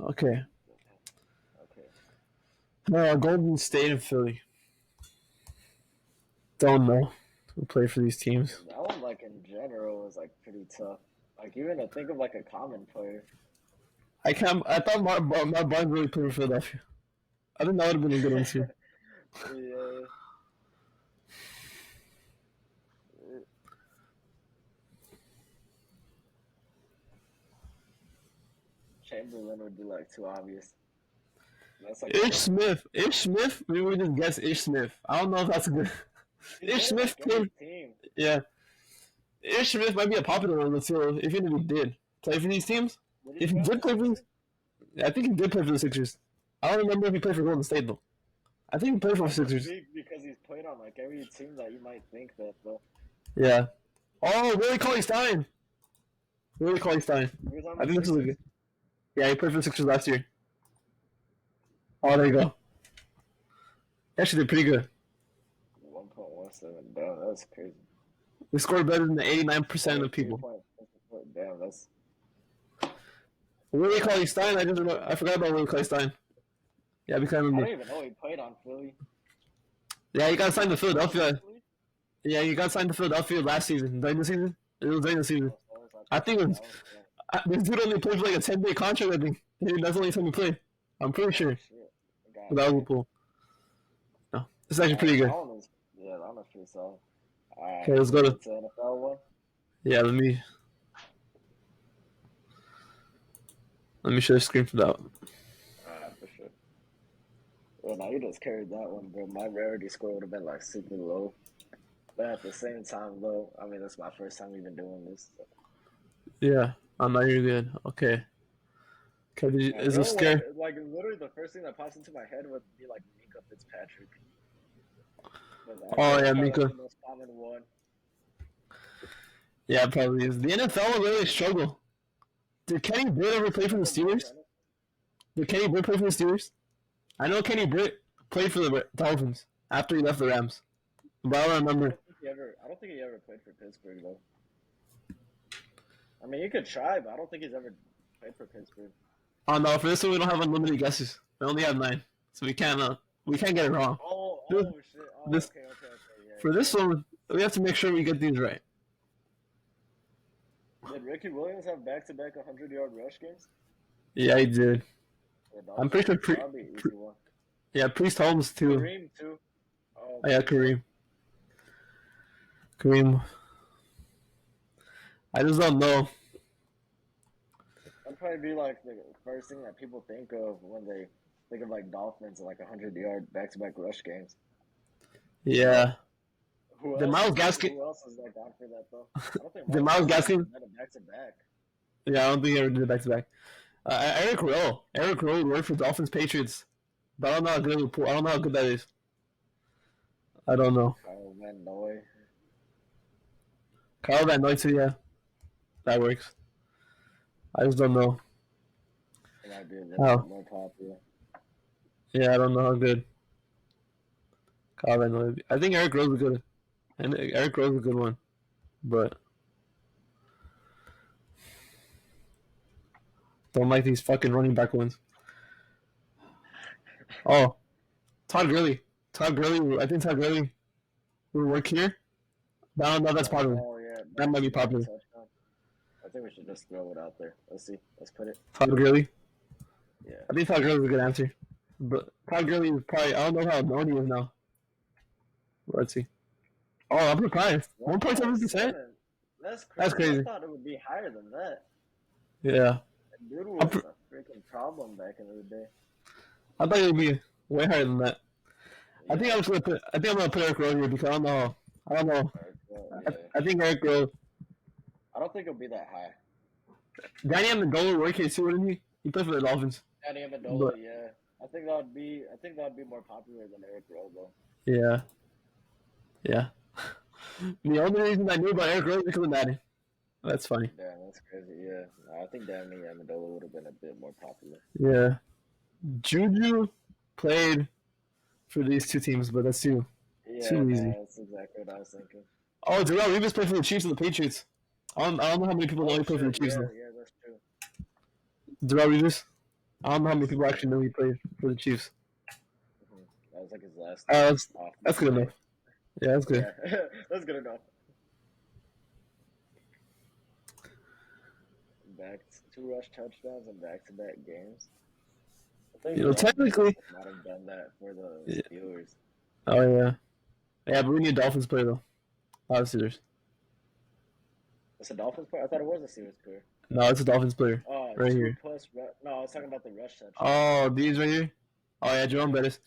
Okay. Golden State and Philly. Don't know who play for these teams. That one, like in general, is like pretty tough. Like even to think of like a common player. I thought Mark Barnes really played for Philadelphia. I think that would have been a good one too. Yeah. Chamberlain would be like too obvious. Like Ish Smith. Maybe we just guess Ish Smith. I don't know if that's good. Ish Smith played. Yeah. Ish Smith might be a popular one too, even if he did play for these teams. If he did play for these, I think he did play for the Sixers. I don't remember if he played for Golden State though. I think he played for the Sixers. Because he's played on like every team that you might think that though. Yeah. Oh, Willie Cauley-Stein. I think this is a good. Yeah, he played for the Sixers last year. Oh, there you go. Actually, they're pretty good. 1.17. Damn, that's crazy. We scored better than the 89% of people. Damn, that's. Willie Cauley-Stein. I forgot about Willie Cauley-Stein. Yeah, because I remember. I don't even know he played on Philly. Yeah, he got signed to Philadelphia. Yeah, he got signed to Philadelphia last season. During the season? It was during the season. I think This dude only played for like a 10-day contract, I think. That's the only time he played. I'm pretty sure. Shit. God, But that was cool. No, it's actually pretty good. That one is pretty solid. All right, Okay, let's go to. NFL one. Yeah, let me share the screen for that one. All right, for sure. Well, now you just carried that one, bro. My rarity score would have been like super low. But at the same time, though, I mean, that's my first time even doing this. So. Yeah, I'm not you're good. Okay. Okay, is it scary? Like, literally, the first thing that pops into my head would be like Minka Fitzpatrick. Oh yeah, Minka. The most common one. Yeah, it probably is. The NFL will really struggle. Did Kenny Britt ever play for the Steelers? Did Kenny Britt play for the Steelers? I know Kenny Britt played for the Dolphins after he left the Rams. But I don't remember. I don't think he ever played for Pittsburgh, though. I mean, you could try, but I don't think he's ever played for Pittsburgh. Oh no, for this one we don't have unlimited guesses. We only have 9, so we can't get it wrong. Oh shit! Oh, okay. Yeah, for this one, we have to make sure we get these right. Did Ricky Williams have back-to-back 100-yard rush games? Yeah, he did. Yeah, I'm pretty sure. Yeah, Priest Holmes too. Kareem too. Oh yeah, Kareem. I just don't know. That'd probably be like the first thing that people think of when they think of like Dolphins and like 100-yard back-to-back rush games. Yeah. Who else is like on for that though? I don't think Myles Gaskin had a back-to-back. Yeah, I don't think he ever did a back-to-back. Eric Rowe would work for Dolphins Patriots, but I don't know how good that is. I don't know. Kyle Van Noy too, yeah. That works. I just don't know. It might be a little bit more popular. Yeah, I don't know how good Kyle Van Noy. I think Eric Rowe's good. And Eric Rowe's a good one, but don't like these fucking running back ones. Oh, Todd Gurley. I think Todd Gurley will work here. But I don't know if that's popular. Oh, yeah. That might be popular. I think we should just throw it out there. Let's see. Let's put it. Todd Gurley? Yeah. I think Todd Gurley is a good answer. But Todd Gurley is probably, I don't know how known he is now. Let's see. Oh, I'm surprised. 1.7%? That's crazy. I thought it would be higher than that. Yeah. Dude was a freaking problem back in the day. I thought it would be way higher than that. Yeah. I think I'm gonna put Eric Rowe here because I don't know. Yeah. I think Eric Rowe. I don't think it'll be that high. Danny Amendola worked here too, wouldn't he? He played for the Dolphins. Danny Amendola, yeah. I think that would be more popular than Eric Rowe though. Yeah. Yeah. The only reason I knew about Eric Rowe is because of Danny. That's funny. Yeah, that's crazy. Yeah, I think Danny Amendola would have been a bit more popular. Yeah. Juju played for these two teams, but that's too easy. That's exactly what I was thinking. Oh, Darrell Revis played for the Chiefs and the Patriots. I don't know how many people know he played for the Chiefs. Yeah, that's true. Darrell Revis? I don't know how many people actually know he played for the Chiefs. That was like his last. That's good enough. Yeah, that's good. Yeah. That's good enough. Back 2 rush touchdowns and back-to-back games. I think technically, might have done that for the Steelers. Oh yeah, but we need a Dolphins player though. Not a Steelers. It's a Dolphins player. I thought it was a Steelers player. No, it's a Dolphins player. Oh, right here. No, I was talking about the rush touchdown. Oh, these right here. Oh yeah, Jerome Bettis.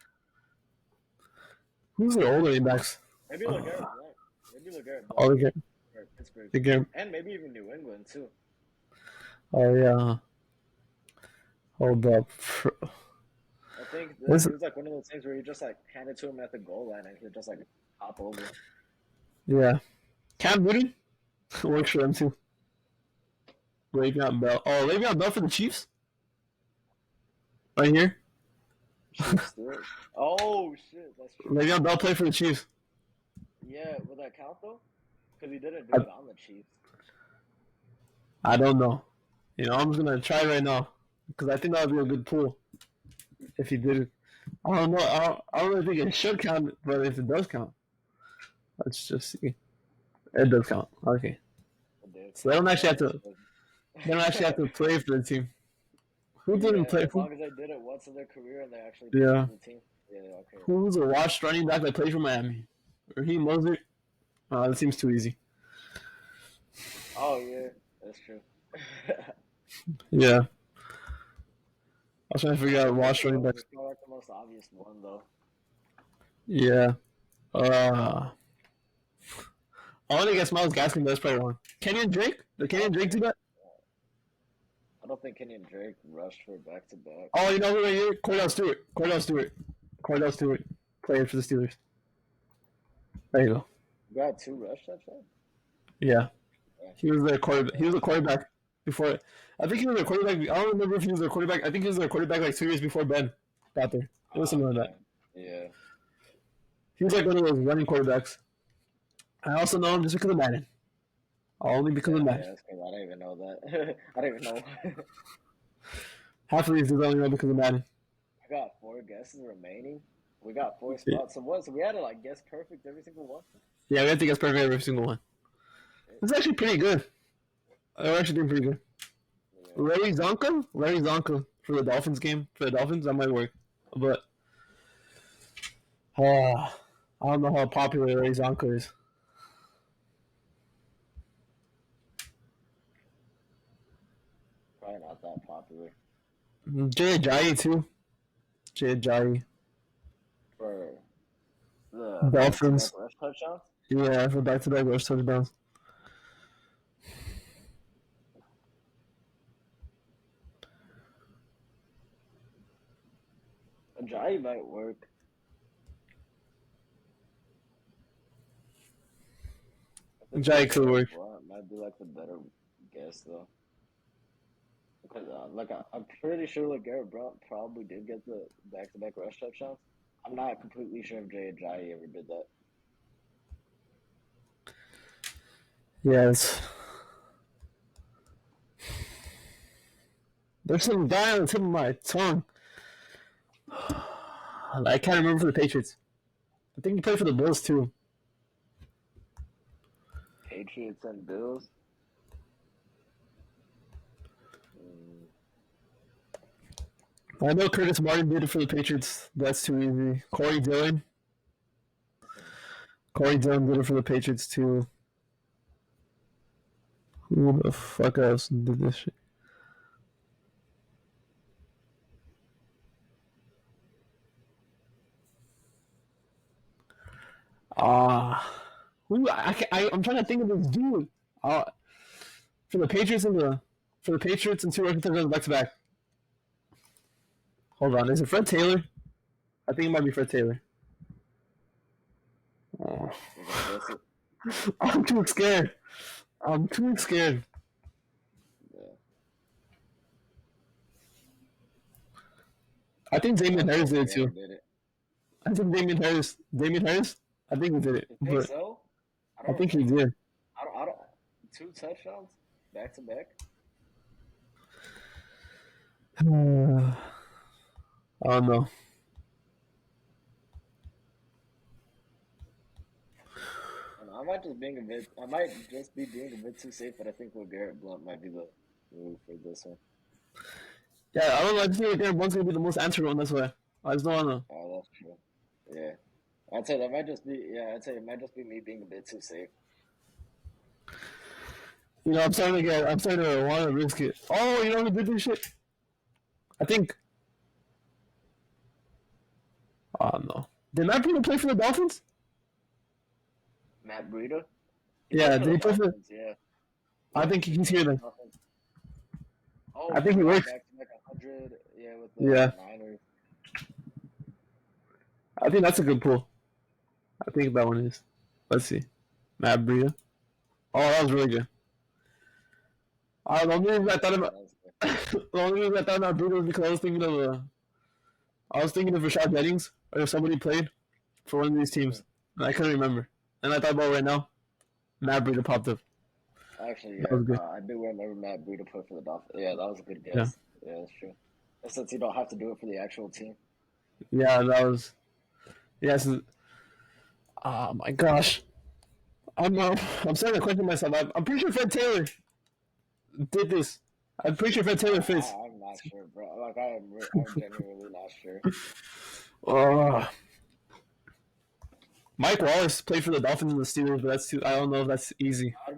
Who's the older running backs? Maybe LeGarrette Blount. Oh, okay. Pittsburgh. And maybe even New England too. Oh yeah. Hold up. I think this was like one of those things where you just like hand it to him at the goal line and he'll just like hop over. Yeah. Cam Newton works for them too. Le'Veon Bell. Oh, Le'Veon Bell for the Chiefs? Right here? Oh shit, that's true. Le'Veon Bell played for the Chiefs. Yeah, would that count though? Because he didn't do it on the Chiefs. I don't know. I'm just gonna try right now because I think that would be a good pool if he did it. I don't know. I don't really think it should count, but if it does count, let's just see. It does count. Okay. So they don't actually have to. They don't actually have to play for the team. Who didn't Yeah, play? as long as they did it once in their career and they actually played Yeah. for the team. Yeah, okay. Who's a washed running back that plays for Miami? Raheem Mostert? That seems too easy. Oh yeah, that's true. Yeah. I was trying to figure out Raheem washed running Mostert backs. is probably like the most obvious one though. Yeah. I only guess Miles Gaskin does play wrong. Kenyon Drake? Did Kenyon Drake do that? I don't think Kenyon Drake rushed for back to back. Oh, you know who right here? Cordell Stewart. Cordell Stewart played for the Steelers. There you go. You got 2 rush touchdowns? Yeah. He was their quarterback. He was a quarterback before. I think he was their quarterback. I don't remember if he was their quarterback. I think he was their quarterback like 2 years before Ben got there. It was something like that. Yeah. He was like one of those running quarterbacks. I also know him just because of Madden. Only because of Madden. Yeah, that's crazy. I don't even know that. I don't even know. Half of these is only know because of Madden. I got 4 guesses remaining. We got 4 spots. So what? So we had to like guess perfect every single one. Yeah, we have to guess perfect every single one. It's actually pretty good. They're actually doing pretty good. Yeah. Larry Zonka for the Dolphins game. For the Dolphins, that might work. But I don't know how popular Larry Zonka is. Probably not that popular. Jay Ajayi too. Jay Ajayi. For the Dolphins. rush touchdowns? Yeah, for back-to-back rush touchdowns. Ajayi might work. Ajayi could work. Might be like the better guess though. Because I'm pretty sure like Garrett Blount probably did get the back-to-back rush touchdowns. I'm not completely sure if Jay Ajayi ever did that. Yes. There's some guy on the tip of my tongue. I can't remember for the Patriots. I think he played for the Bills too. Patriots and Bills. I know Curtis Martin did it for the Patriots. That's too easy. Corey Dillon did it for the Patriots too. Who the fuck else did this shit? I'm trying to think of this dude. For the Patriots and 2 rushing touchdowns back to back. Hold on, is it Fred Taylor? I think it might be Fred Taylor. Oh. I'm too scared. Yeah. I think Damien Harris did it too. I think Damien Harris. I think he did it. You think so? I think he did. I don't. 2 touchdowns back to back. I don't know. I might just be being a bit too safe, but I think Garrett Blount might be the move for this one. Yeah, I don't know. I just think Garrett Blount's gonna be the most answered one. That's why. I just don't know. Oh, that's true. Yeah, I'd say that might just be. Yeah, I'd say it might just be me being a bit too safe. You know, I'm starting to want to risk it. Oh, you know who did this shit? I think. Oh no! Did Matt Breida play for the Dolphins? Matt Breida? Yeah, did he play for? Yeah. I think he's here then. Oh, I think he works. Back to like 100. Yeah, with the Niners. I think that's a good pull. I think that one is. Let's see. Matt Breida. Oh, that was really good. The only reason I thought about Breida was because I was thinking of Rashad Jennings or if somebody played for one of these teams. And I couldn't remember. And I thought about right now, Matt Breida popped up. Actually, yeah, I do remember Matt Breida played for the Dolphins. Yeah, that was a good guess. Yeah, that's true. Since you don't have to do it for the actual team. Yeah, that was. Yes. Oh my gosh. I'm starting to question myself. I'm pretty sure Fred Taylor did this. I'm pretty sure Fred Taylor fits. I'm not sure, bro. Like I'm genuinely not sure. Uh, Mike Wallace played for the Dolphins and the Steelers, but that's too. I don't know if that's easy. I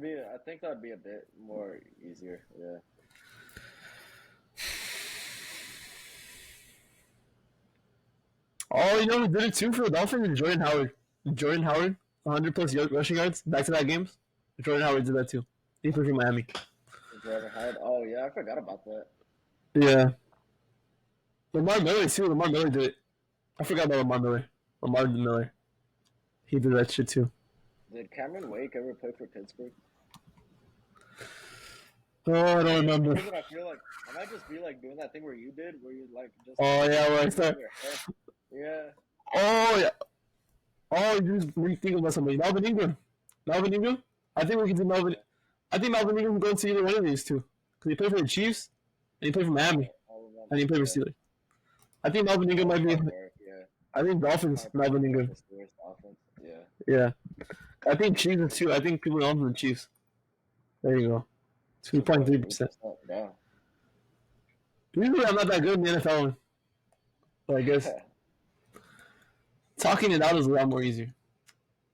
think that'd be a bit more easier. Yeah. Oh, you know who did it too for the Dolphins? Jordan Howard. Jordan Howard, 100 plus rushing yards, back-to-back games. Jordan Howard did that too. He played for Miami. Jordan Howard. Oh yeah, I forgot about that. Yeah. Lamar Miller too. Lamar Miller did it. I forgot about Lamar Miller. Lamar Miller. He did that shit too. Did Cameron Wake ever play for Pittsburgh? Oh, I don't remember. I feel like I might just be like doing that thing where you did, where you like just. Oh yeah, where I start. Yeah. Oh yeah. Oh, you just think about somebody. Melvin Ingram. Melvin Ingram. I think we can do Melvin. I think Melvin Ingram can go to either one of these two. Because he played for the Chiefs, and he played for Miami, and he played for Steelers. I think Melvin Ingram might be. Yeah. I think Dolphins. Melvin Ingram. Yeah. Yeah. I think Chiefs too. I think people know him from the Chiefs. There you go. 2.3%. Yeah. Usually I'm not that good in the NFL. But I guess talking it out is a lot more easier.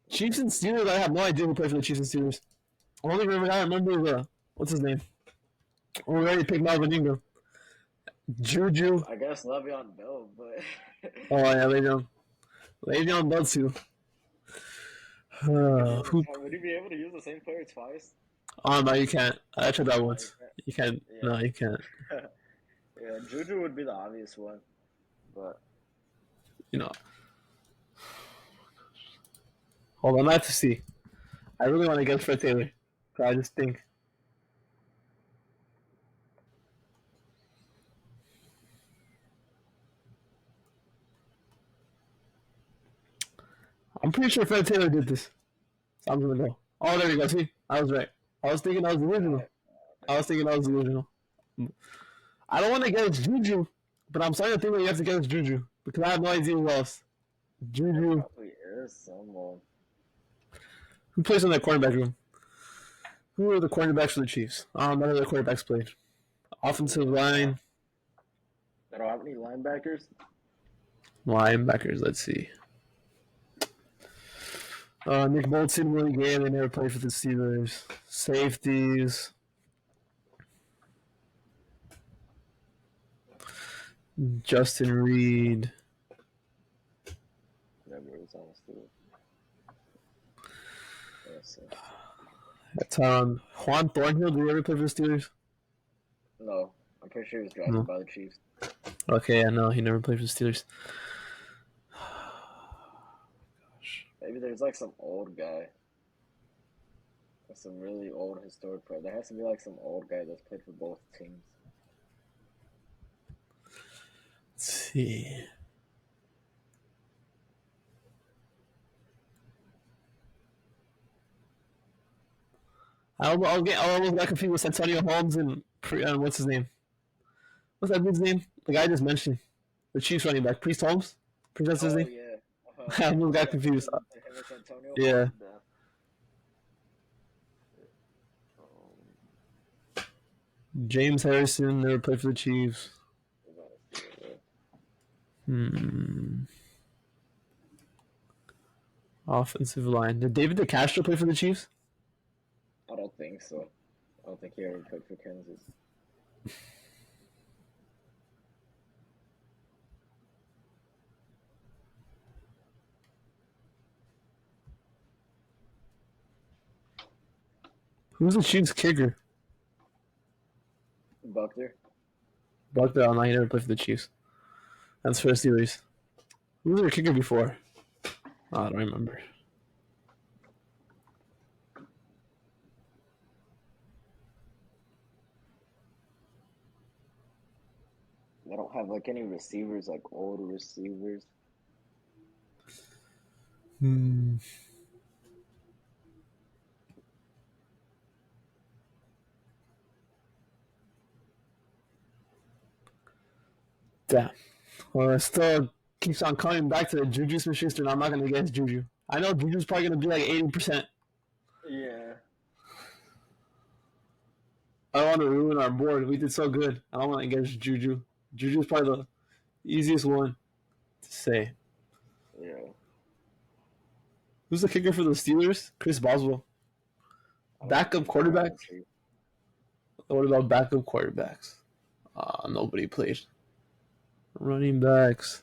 Chiefs and Steelers, I have no idea who played for the Chiefs and Steelers. Only I remember what's his name? We already picked Melvin Ingram. Juju. I guess Le'Veon Bell, but. Oh yeah, Le'Veon Bell too. Would you be able to use the same player twice? Oh no, you can't. I tried that once. You can't. Yeah. No, you can't. Yeah, Juju would be the obvious one, but you know. Hold on, I have to see. I really want to get Fred Taylor, but I just think. I'm pretty sure Fred Taylor did this. So I'm gonna go. Oh, there you go. See, I was right. I was thinking I was delusional. I don't want to guess Juju, but I'm starting to think that you have to guess Juju because I have no idea who else. Juju. Probably is someone. Who plays in that quarterback room? Who are the quarterbacks for the Chiefs? None of the quarterbacks played. Offensive line. They don't have any linebackers? Linebackers, let's see. Nick Bolton, Willie Gay, they never played for the Steelers. Safeties. Justin Reed. Juan Thornhill, did he ever play for the Steelers? No. I'm pretty sure he was drafted by the Chiefs. Okay, I know. He never played for the Steelers. Maybe there's like some old guy. Some really old historic player. There has to be like some old guy that's played for both teams. Let's see. I almost got confused with Antonio Holmes and what's his name? What's that dude's name? The guy I just mentioned. The Chiefs running back. Priest Holmes? Priest, that's his name? Yeah. I almost got confused. Yeah. James Harrison never played for the Chiefs. Offensive line. Did David DeCastro play for the Chiefs? I don't think so. I don't think he ever played for Kansas. Who's the Chiefs kicker? Buckner. Oh no, he never played for the Chiefs. That's for the Steelers. Who was their kicker before? Oh, I don't remember. They don't have like any receivers, like old receivers. Damn. Well, it still keeps on coming back to the Juju Smith-Schuster, and I'm not going to guess Juju. I know Juju's probably going to be like 80%. Yeah. I don't want to ruin our board. We did so good. I don't want to engage Juju. Juju's probably the easiest one to say. Yeah. Who's the kicker for the Steelers? Chris Boswell. Backup quarterbacks? What about backup quarterbacks? Nobody played. Running backs.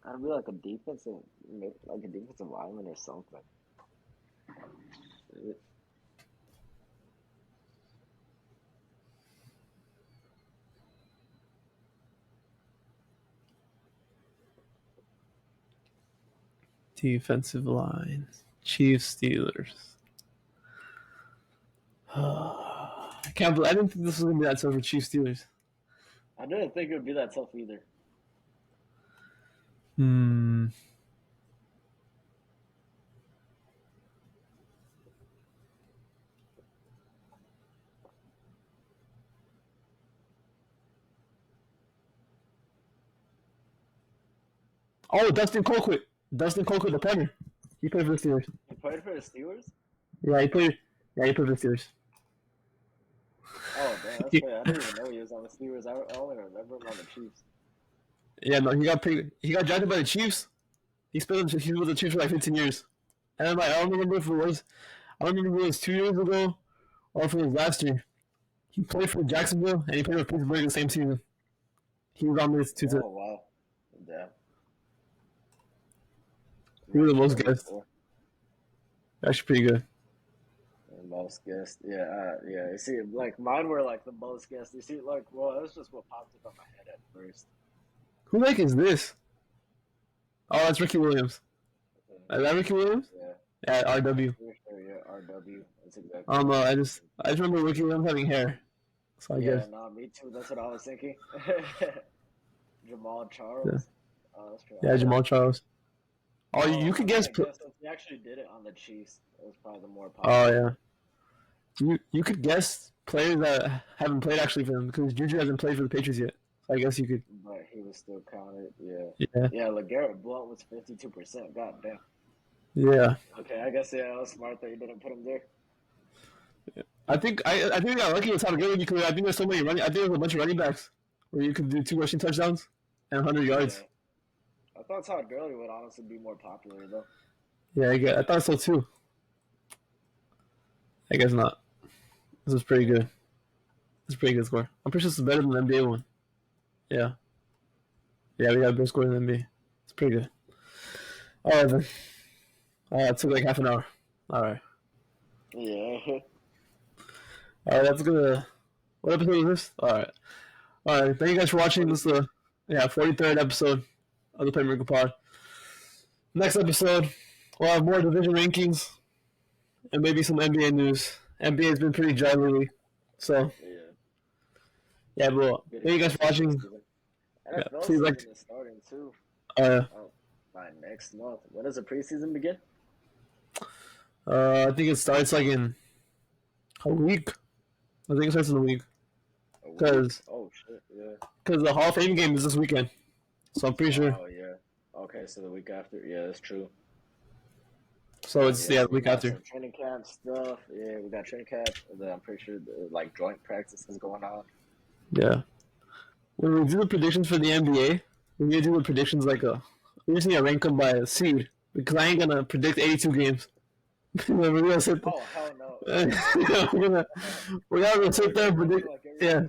I'd be like a defensive lineman or something. Defensive line. Chiefs, Steelers. I can't believe I didn't think this was gonna be that tough for Chiefs Steelers. I didn't think it would be that tough either. Oh, Dustin Colquitt. Dustin Colquitt, the punter. He played for the Steelers. He played for the Steelers? Yeah, he played for the Steelers. Oh, damn, that's funny. I didn't even know he was on the Steelers. I only remember him on the Chiefs. Yeah, no, he got drafted by the Chiefs. He was with the Chiefs for like 15 years. And I'm like, I don't remember if it was 2 years ago or if it was last year. He played for Jacksonville and he played for Pittsburgh the same season. He was on this too. Oh, wow. Damn. He was the most guessed. Actually pretty good. Most guessed, yeah. You see, like mine were like the most guessed. You see, like, well, that's just what popped up in my head at first. Who the heck is this? Oh, that's Ricky Williams. Is that Ricky Williams? Yeah. Yeah, RW. Yeah, RW. That's exactly. I don't know. I just remember Ricky Williams having hair. So I guess. Yeah, no, me too. That's what I was thinking. Jamal Charles. Yeah, Oh, that's true. yeah, Jamal Charles. Oh, you could guess. He actually did it on the Chiefs. It was probably the more popular. Oh yeah. You could guess players that haven't played actually for them because Juju hasn't played for the Patriots yet. So I guess you could. But he was still counted. Yeah. Yeah. Yeah. LeGarrette Blount was 52%. God damn. Yeah. Okay, I guess it was smart that you didn't put him there. Yeah. I think we got lucky with Todd Gurley because I think there's so many running. I think there's a bunch of running backs where you could do 2 rushing touchdowns and 100 yards. Yeah. I thought Todd Gurley would honestly be more popular though. Yeah, I thought so too. I guess not. This was pretty good. This is a pretty good score. I'm pretty sure this is better than the NBA one. Yeah. Yeah, we got a better score than the NBA. It's pretty good. All right, then. It took like half an hour. All right. Yeah. All right, that's gonna. What episode is this? All right. Thank you guys for watching. This is the 43rd episode of the Playmaker Pod. Next episode, we'll have more division rankings and maybe some NBA news. NBA has been pretty dry lately, so yeah. But thank you guys for watching. NFL season is starting too. By next month. When does the preseason begin? I think it starts like in a week. I think it starts in a week. Because the Hall of Fame game is this weekend, so I'm pretty sure. Oh yeah. Okay, so the week after. Yeah, that's true. So it's the week after. Training camp stuff. Yeah, we got training camp. I'm pretty sure like joint practice is going on. Yeah. When we do the predictions for the NBA, we need to do the predictions we just need to rank them by a seed because I ain't gonna predict 82 games. We're gonna sit. Oh hell no. we're gonna sit there and predict. Yeah.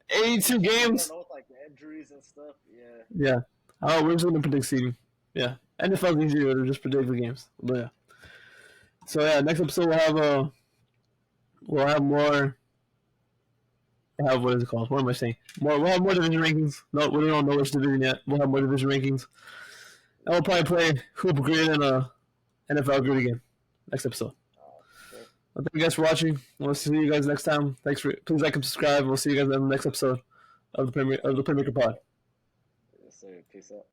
82 games. With, like injuries and stuff. Yeah. Yeah. Oh, we're just gonna predict seeding. Yeah. NFL is easier to just predict the games. But yeah. So yeah, next episode we'll have more. What is it called? What am I saying? We'll have more division rankings. No, we don't know which division yet. We'll have more division rankings. And we'll probably play Hoop Grid and NFL Grid again next episode. Thank you guys for watching. We'll see you guys next time. Please like and subscribe. We'll see you guys in the next episode of the Playmaker Pod. Yes, sir. Peace out.